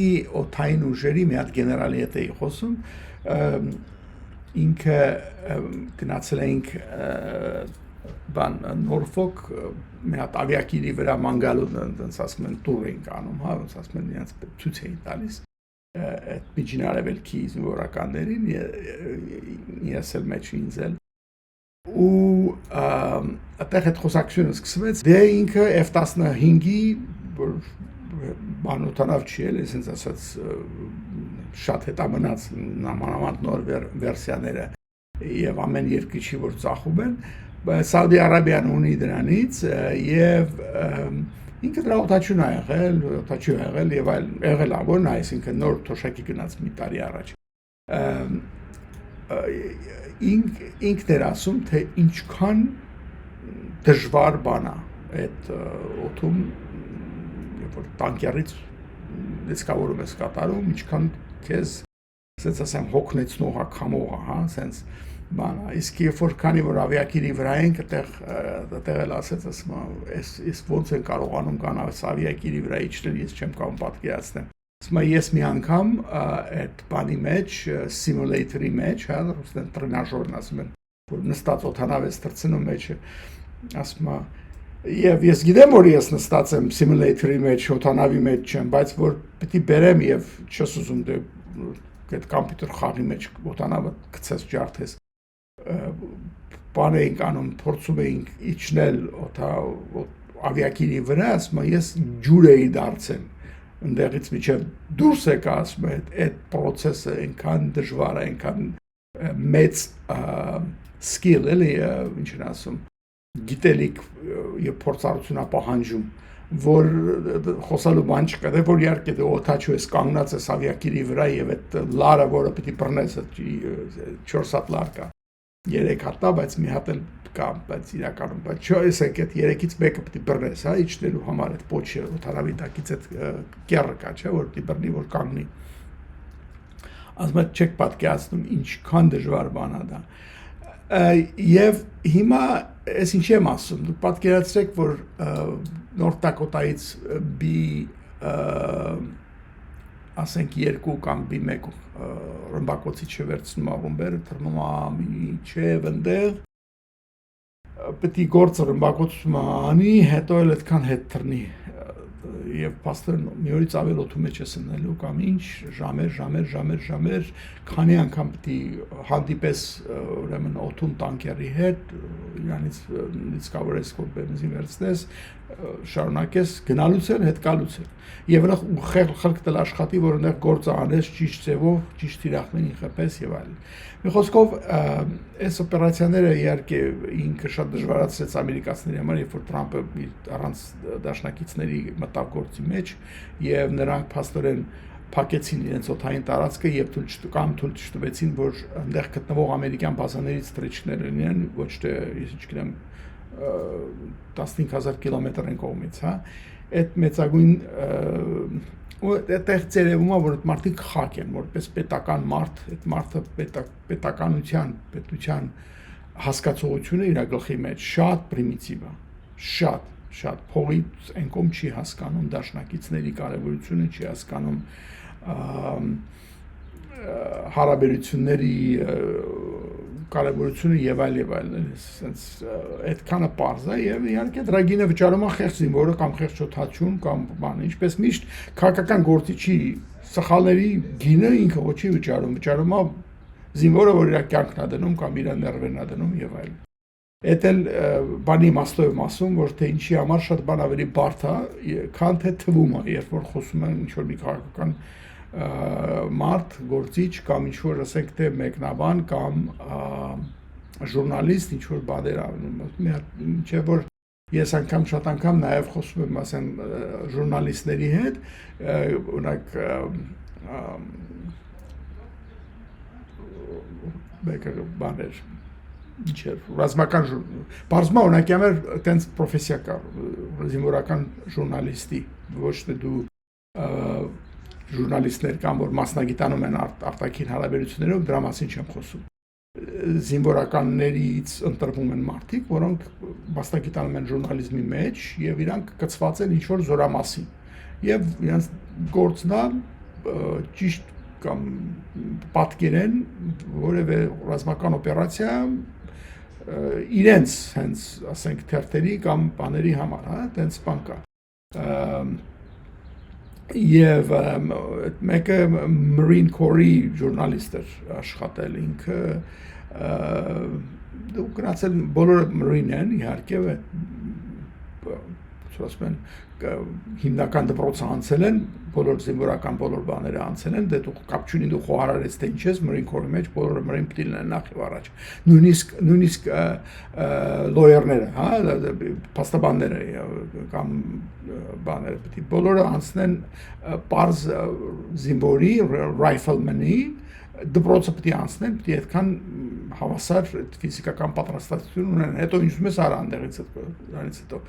օթային ուժերի մի հատ գեներալի հետ էի խոսում ինքը գնացել էինք բան Նորֆոկ մի հատ ավիակիրի վրա ման գալու այնպես ասում են տուր էինք անում հա ոնց ասում են իրենց ցույց էին տալիս այդ միջինարևելքի զինվորականներին ես էլ մեջ ինձել ու այդտեղ այդ խոսակցությունը սկսվեց դե ինքը F-15-ի բանոթանավ չի էլ այսպես ասած շատ հետամնաց նամանավանդ նոր վերսիաները եւ ամեն երկրի չի որ ծախում են Սաուդի Արաբիան ունի դրանից եւ ինքը դրա օտաչուն է եղել եւ այլ եղել է որ նա այսինքն նոր թոշակի գնաց մի տարի առաջ ինքն էր ասում թե ինչքան դժվար բան է այդ օթում որ տանկերից դիսկավորում ես կատարում ինչքան քեզ ասած ասեմ հոգնեցնող կամող հա sense բան իսկ երբ որ քանի որ ավիակիրի վրա ենք այդտեղ էլ ասած ասում ես ոնց են կարողանում կանալ ավիակիրի վրա իջնել ես չեմ կարող պատկերացնել ասում ես մի անգամ այդ բանի մեջ simulator-ի մեջ հա ռուսեն տրենաժորն ասում են որ նստած օթանավես տրցնում մեջը ասում Եվ ես գիտեմ որ ես նստած եմ simulator-ի մեջ, օթանավի մեջ չեմ, բայց որ պիտի բերեմ եւ չես ուզում դե այդ կոմպյուտեր խաղի մեջ օթանավը գցես ջարդես։ Բան էինք անում, փորձում էինք իջնել ավիակիրի վրա, ասում ես ջուր էի դարձել։ Ընդեղից միջև դուրս եկա, ասում այդ process-ը այնքան դժվար է, այնքան մեծ skill էլի, ինչ են ասում գիտելիք եւ փորձառություն ապահանջում որ խոսալու բան չկա դե որ իհարկե դու օթաչու ես կանգնած ես ավիակիրի վրա եւ այդ լարը որը պիտի բռնես 4 հատ լար կա 3 հատա բայց մի հատ էլ կա բայց իրականում բայց չէ ես այդ 3-ից մեկը պիտի բռնես հա իջնելու համար այդ փոչը օթանավի տակից այդ կեռը կա չէ որ պիտի բռնի որ կանգնի ասում եք չեք պատկերացնում ինչքան դժվար բան է դա եւ հիմա ես ինչ եմ ասում դուք պատկերացրեք որ Նորթ Դակոտայից B ասենք 2 կամ B1 ռմբակոծի չվերցնում աղումբերը թռնում միջև ընդեղ պետք է գործը ռմբակոծումը անի հետո էլ այդքան հետ թռնի եւ փաստորեն մի օրից ավել օթու մեջ ես ընելու կամ ինչ ժամեր քանի անգամ պետք է հանդիպես ուրեմն օթում տանկերի հետ իրանից դիսկավորես որ բենզին վերցնես շարունակես գնալուց էլ հետ գալուց էլ եւ խելք տալ աշխատի որ այնտեղ գործը անես ճիշտ ձևով ճիշտ իրախմենի խփես եւ այլն մի խոսքով այս օպերացիաները իհարկե ինքը շատ դժվարացրեց ամերիկացիների համար երբ որ Թրամփը առանց դաշնակիցների մտավ գործի մեջ եւ նրանք փաստորեն փակեցին իրենց օթային տարածքը եւ թույլ չտվեցին որ այնտեղ գտնվող ամերիկյան բազաներից թռիչքներ լինեն ոչ թե ես ինչ գիտեմ 15000 կիլոմետր են կողմից հա այդ մեծագույն ու այդտեղ ծերևում է որ այդ մարդիկ խակ են որպես պետական մարդ այդ մարդը պետության հասկացողությունը իր գլխի մեջ շատ պրիմիտիվ է շատ փողից այնքան չի հասկանում դաշնակիցների կարևորությունը չի հասկանում հարաբերությունների կարևորությունը եւ այլ sense այդքանը པարզ է եւ իհարկե դրա գինը վճարում է խեղճ զինվորը կամ խեղճ օթաչուն կամ բան ինչպես միշտ քաղաքական գործիչի սխալների գինը ինքը ոչի վճարում է զինվորը որ իր կյանքն է դնում կամ իր ներվերն է դնում եւ այլն Էդ էլ բանի իմաստով եմ ասում, որ թե ինչի համար շատ բան ավելի բարդ է, քան թե թվում է, երբ որ խոսում են ինչ-որ մի քաղաքական մարդ, գործիչ կամ ինչ-որ ասենք թե մեկնաբան կամ ժուրնալիստ ինչ-որ բաներ անում, մինչև որ ես անգամ շատ անգամ նաև խոսում եմ ասեն ժուրնալիստների հետ, օրինակ մեկը բաներ ռազմական բարձմա օրինակ յամեր տենց պրոֆեսիա կա զինվորական ժուրնալիստի ոչ թե դու ժուրնալիստներ կամ որ մասնագիտանում են արտաքին հարաբերություններով դրա մասին չեմ խոսում զինվորականներից ընտրվում են մարդիկ, որոնք մասնագիտանում են ժուրնալիզմի մեջ եւ իրանք կցված են ինչ-որ զորամասի եւ իրանք գործն է ճիշտ կամ պատկերեն որևէ ռազմական օպերացիա իրենց հենց ասենք թերթերի կամ բաների համար, հա, տենց բան կա եւ մեկը Marine Corps-ի ժուրնալիստ էր աշխատել ինքը դու գնացել բոլորը Marine են իհարկե ասում են հիմնական դպրոցը անցել են բոլոր զինվորական բոլոր բաները անցել են դե դու կապ չունի դու խոհարարես թե ինչ ես Marine Corps-ի մեջ բոլորը Marine պիտի լինեն նախ եւ առաջ նույնիսկ լոյերները հա փաստաբանները կամ բաները պիտի բոլորը անցնեն պարզ զինվորի rifleman-ի դպրոցը պիտի անցնեն պիտի այդքան հավասար ֆիզիկական պատրաստություն ունեն հետո ինչու՞ մեզ արա այնտեղից հետո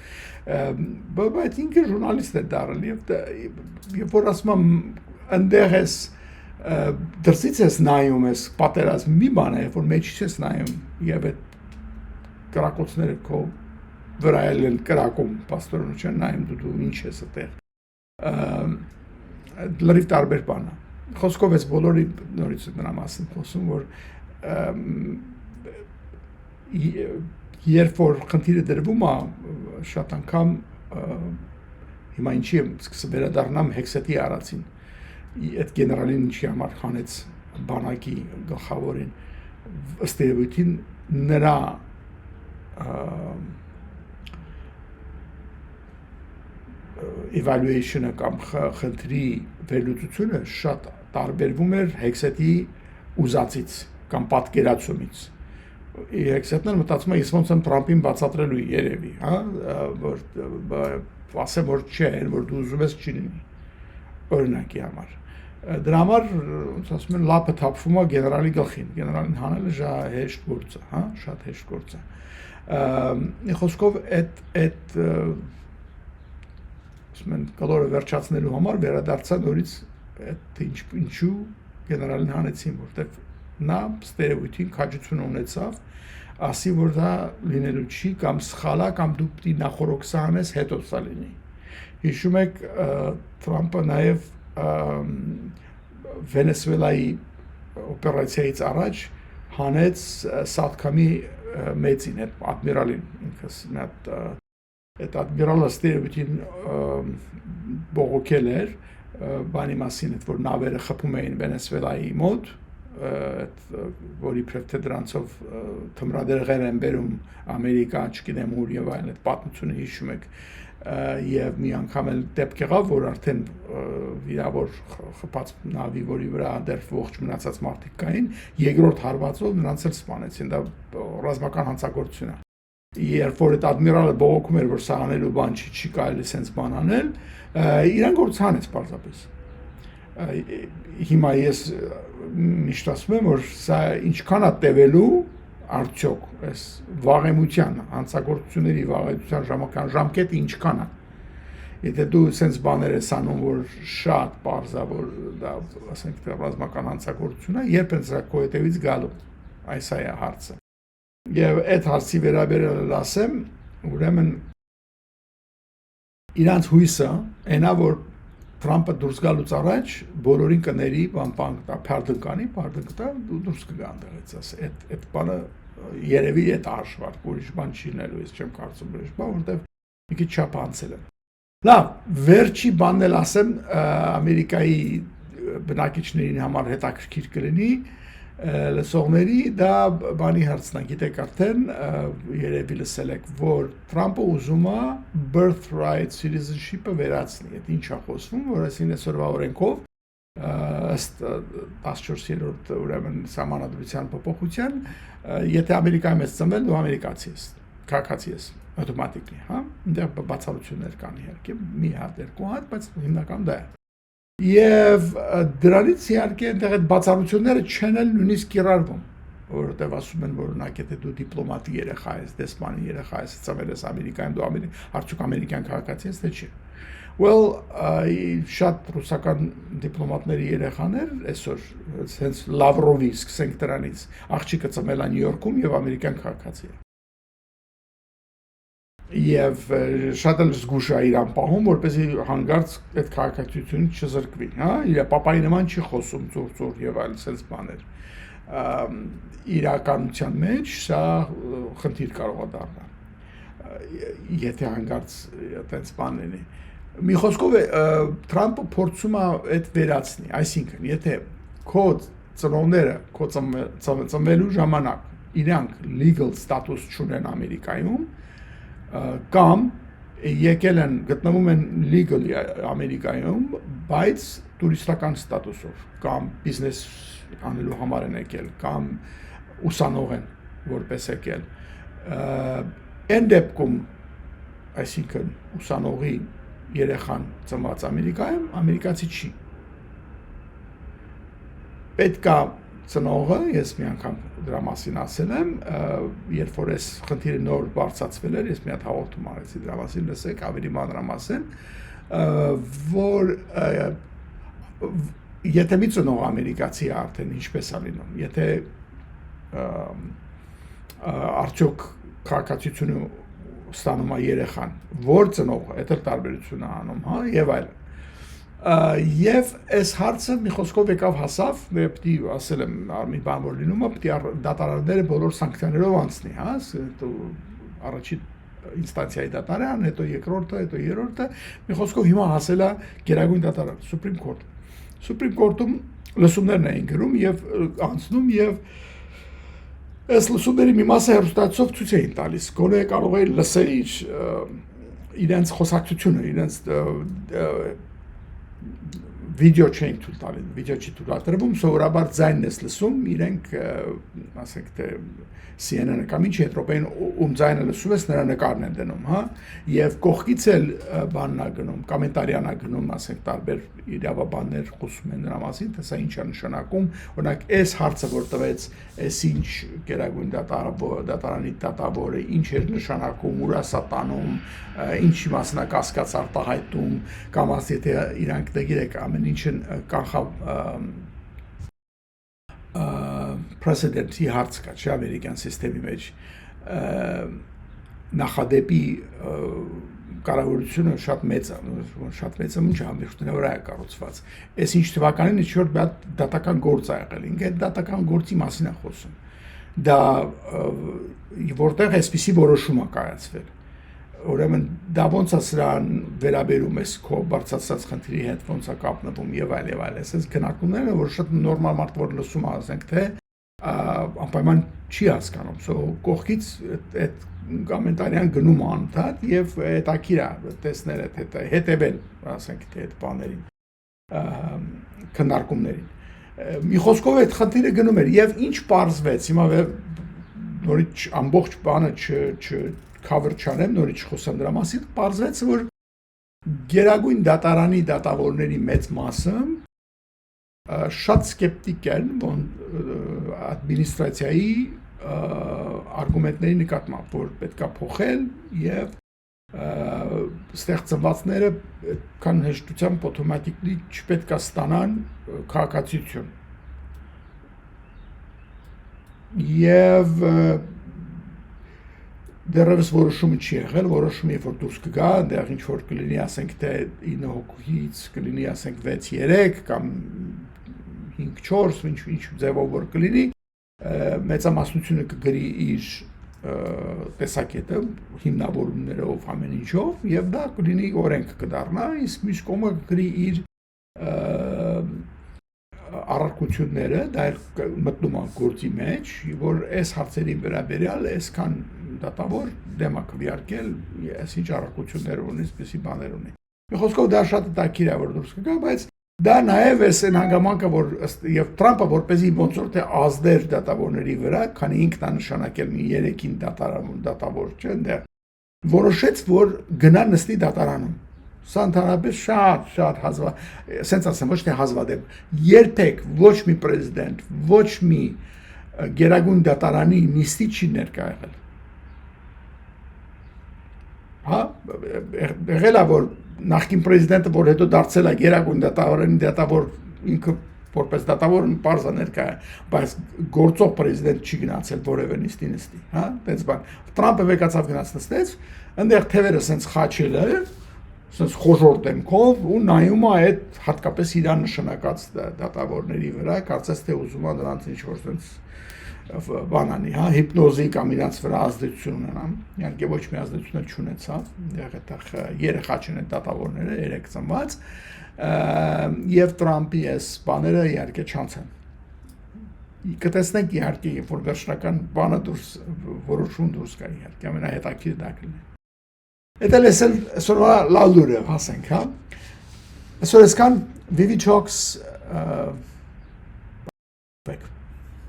բայց ինքը ժուրնալիստ է դառել եւ որ ասում եմ այնտեղ ես դրսից ես նայում ես պատերազմ մի բան է որ մեջից ես նայում եւ այդ կրակոցները քո վրա են կրակում պաստորոն չեն նայում դու ինչ ես այդտեղ լրիվ տարբեր բան է խոսքով ես բոլորի նորից նրա մասին խոսում որ երբ որ խնդիրը դրվում է շատ անգամ հիմա ինչի եմ սկսել վերադառնամ Հեքսեթի արածին այդ գեներալին ինչի համար խանեց բանակի գլխավորին ըստ երևույթին նրա evaluation-ը կամ խնդրի վերլուծությունը շատ տարբերվում էր Հեքսեթի ուզածից կամ պատկերացումից Հեքսեթն մտածում է ես ոնց եմ Թրամփին բացատրելու երևի հա որ ասեմ որ չէ որ դու ուզում ես չի լինի օրինակի համար դրա համար ոնց ասում են լապը թափվում է գեներալի գլխին գեներալին հանելը հեշտ գործ է հա շատ հեշտ գործ է խոսքով այդ ասում են կլորը վերջացնելու համար վերադարձա նորից այդ ինչու գեներալին հանեցին որտեղ նա ստերեոտիպ քաջություն ունեցավ ասի որ դա լինելու չի կամ սխալա կամ դու պիտի նախորոք սա անես հետո սա լինի հիշում եք Թրամփը նաև Վենեսուելայի օպերացիայից առաջ հանեց Սադքամի մեծին այդ ադմիրալին ինքս այդ ադմիրալը ստերեոտիպ բողոքել էր բանի մասին որ նավերը խփում էին Վենեսուելայի մոտ որի պրեֆտե դրանցով թմրադեղեր են բերում Ամերիկա, չգիտեմ ուր եւ այլն այդ պատմությունը հիշում եք եւ մի անգամ էլ դեպք եղավ որ արդեն վիրավոր խփած նավի որի վրա դեռ ողջ մնացած մարդիկ կային երկրորդ հարվածով նրանց էլ սպանեցին դա ռազմական հանցագործություն է երբ որ այդ ադմիրալը բողոքում էր որ սա անելու բան չի կարելի sense բան անել իրան գործ հանեց պարզապես հիմա ես միշտ ասում եմ որ սա ինչքան է տևելու արդյոք այս վաղեմության հանցագործությունների վաղեմության ժամկետը ինչքան է եթե դու sense բաներ ես անում որ շատ պարզ է որ դա ասենք ռազմական հանցագործություն է երբ են սա քո հետևից գալու այս է հարցը եւ այդ հարցի վերաբերյալ ասեմ ուրեմն իրանց հույսը այնա որ Թրամփը դուրս գալուց առաջ բոլորին կների բան տա փարդկանի տա դուրս կգա այնտեղից ասե այդ բանը երևի այդ արժվար ուրիշ բան չի լինելու ես չեմ կարծում ուրիշ բան որտեվ մի քիչ չափ անցել են լավ վերջի բանն էլ ասեմ Ամերիկայի բնակիչներին համար հետաքրքիր կլինի լսողների դա բանի հարցն է գիտեք արդեն երևի լսել եք որ Թրամփը ուզում է birthright citizenship-ը վերացնի այդ ինչա խոսվում որ այսին այսօրվա օրենքով ըստ 14-րդ ուրեմն սահմանադրության փոփոխության եթե Ամերիկայում ես ծնվել դու ամերիկացի ես քաղաքացի ես ավտոմատիկլի հա դեռ բացառություններ կան իհարկե մի հատ երկու հատ բայց հիմնական դա է Եվ դրանից իհարկե այնտեղ այդ բացառությունները չեն էլ նույնիսկ կիրառվում, որովհետև ասում են որ օրինակ եթե դու դիպլոմատի երեխա ես, դեսպանի երեխա ես, ծնվել ես Ամերիկայում, դու արդյոք ամերիկյան քաղաքացի ես, թե՞ չէ։ Well, շատ ռուսական դիպլոմատների երեխաներ այսօր հենց Լավրովի սկսենք դրանից աղջիկը ծնվել է Նյու Յորքում եւ ամերիկյան քաղաքացի է։ Եվ շատ էլ զգուշ է իրան պահում, որպեսզի հանգարց այդ քաղաքացիությունը չզրկվի, հա, իր պապայի նման չի խոսում ծուր եւ այլ sense բաներ։ Իրականության մեջ սա խնդիր կարող է դառնալ։ Եթե հանգարց այդպես բան լինի։ Մի խոսքով Թրամփը փորձում է այդ վերացնի, այսինքն, եթե քո ծնողները քո ծնվելու ժամանակ իրանք legal status չունեն Ամերիկայում, կամ եկել են գտնվում են legally Ամերիկայում, բայց տուրիստական ստատուսով, կամ բիզնես անելու համար են եկել, կամ ուսանող են որպես եկել, այն դեպքում, այսինքն ուսանողի երեխան ծնված Ամերիկայում, ամերիկացի չի։ Պետք է ծնողը, ես մի անգամ դրա մասին ասել եմ, երբ որ այս խնդիրը նոր բարձրացվել էր, ես մի հատ հաղորդում արեցի դրա մասին, լսեք ավելի մանրամասն, որ եթե մի ծնող ամերիկացի է արդեն ինչպես է լինում, եթե արդյոք քաղաքացիությունը ստանում է երեխան, որ ծնողը, այդ էլ տարբերություն է անում, հա, եւ այլն։ Եվ այս հարցը մի խոսքով եկավ հասավ, պետք է ասել եմ, մի բան որ լինում է, պետք է դատարանները բոլոր սանկցիաներով անցնի, հա, առաջին ինստանցիայի դատարան, հետո երկրորդը, հետո երրորդը, մի խոսքով հիմա հասել է Գերագույն դատարան, Supreme Court։ Supreme Court-ում լսումներն էին գրում եւ անցնում եւ այս լսումների մի մասը հեռուստացով ցույց էին տալիս, գոնե կարող էին լսել իրենց խոսակցությունը, իրենց վիդեո չէին թույլ տալի, վիդեո չի թույլ տրվում, սովորաբար ձայնն ես լսում, իրենք, ասենք թե CNN-ը կամ ինչ եթրոպային ում ձայնը լսում ես, նրա նկարն են դնում, հա, եւ կողքից էլ բանն է գնում, կոմենտարիան է գնում, ասենք տարբեր իրավաբաններ խոսում են նրա մասին, թե սա ինչ է նշանակում, օրինակ այս հարցը որ տվեց, այս ինչ Գերագույն դատարանի դատավորը ինչ էր նշանակում, ուր է սա տանում, ինչի մասն է կասկած արտահայտում, կամ ասի եթե իրանք դգիրեք ամեն ինչը կանխավ պրեսիդենտի հարց կա, չէ, ամերիկյան սիստեմի մեջ նախադեպի կառավարությունը շատ մեծ է, ինչ ամբողջովին վրա է կառուցված։ Այս ինչ թվականին ինչ-որ դատական գործ է եղել, ինքը այդ դատական գործի մասին է խոսում։ Դա որտեղ այսպիսի որոշում է կայացվել։ Ուրեմն դա ոնց է սրան վերաբերում ես քո բարձրացած խնդրի հետ, ոնց է կապնվում եւ այլ, այսպես քննարկումները, որ շատ նորմալ մարդ որ լսում է, ասենք թե անպայման չի հասկանում, կողքից այդ կոմենտարիան գնում անընդհատ եւ հետաքրքիր է տեսնել այդ հետեւել, ասենք թե այդ բաներին, քննարկումներին։ Մի խոսքով այդ խնդիրը գնում էր եւ ինչ պարզվեց, հիմա նորից ամբողջ բանը cover չանեմ, նորից խոսեմ դրա մասին, պարզվեց, որ Գերագույն դատարանի դատավորների մեծ մասը շատ սկեպտիկ են ադմինիստրացիայի արգումենտների նկատմամբ, որ պետք է փոխել եւ ստեղծվածները քան հեշտությամբ օտոմատիկլի չպետք է ստանան քաղաքացիություն։ Եվ դեռևս որոշումը չի եղել, որոշումը երբ որ դուրս կգա, այնտեղ ինչ որ կլինի, ասենք թե 9 հոգուից կլինի, ասենք 6-3 կամ 5-4, ինչ ձևով որ կլինի, մեծամասնությունը կգրի իր տեսակետը, հիմնավորումներով, ամեն ինչով, եւ դա կլինի օրենք կդառնա, իսկ մյուս կողմը կգրի իր առարկությունները, դա մտնում է գործի մեջ, որ այս հարցերի վերաբերյալ այսքան դատավոր դեմ է քվեարկել, այսինչ առարկություններ ունի, այսպիսի բաներ ունի։ Մի խոսքով դա շատ հետաքրքիր է որ դուրս կգա, բայց դա նաև էս այն հանգամանքը, որ եւ Թրամփը որպեսզի ոնց որ թե ազդեր դատավորների վրա, քանի ինքն է նշանակել մի 3-ին դատավոր չէ, այնտեղ որոշեց, որ գնա նստի դատարանում։ Սա ընդհանրապես շատ հազվադեպ, ասենց ասեմ, ոչ թե հազվադեպ, երբեք ոչ մի պրեզիդենտ, ոչ մի Գերագույն դատարանի նիստի չի ներկա եղել։ Հա, եղել է որ նախկին պրեզիդենտը, որ հետո դարձել է Գերագույն դատավոր, ինքը որպես դատավոր պարզ է ներկա է, բայց գործող պրեզիդենտ չի գնացել որևէ նիստի, հա, տենց բան։ Տրամպը եկածավ գնաց նստեց, այնտեղ թևերը սենց խաչել է, սենց խոժոր դեմքով ու նայում է այդ հատկապես իրան նշանակած դատավորների վրա, կարծես թե ուզում է նրանց ինչ-որ սենց բանանի, հա, հիպնոզի կամ իրանց վրա ազդեցություն ունենա, իհարկե ոչ մի ազդեցություն չունեցավ, այդտեղ երեխա չունեն դատավորները, 3 ծնված, եւ Տրամպի այս բաները իհարկե չանցան։ Կտեսնենք իհարկե, երբ որ վերջնական բանը որոշում դուրս գա, իհարկե ամենահետաքրքիրը դա կլինի։ Դա լսել այսօրվա լավ լուրը հասենք, հա։ Այսօր այսքան Vivi Talks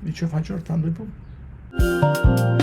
Միջով հաջորդ հանդիպում։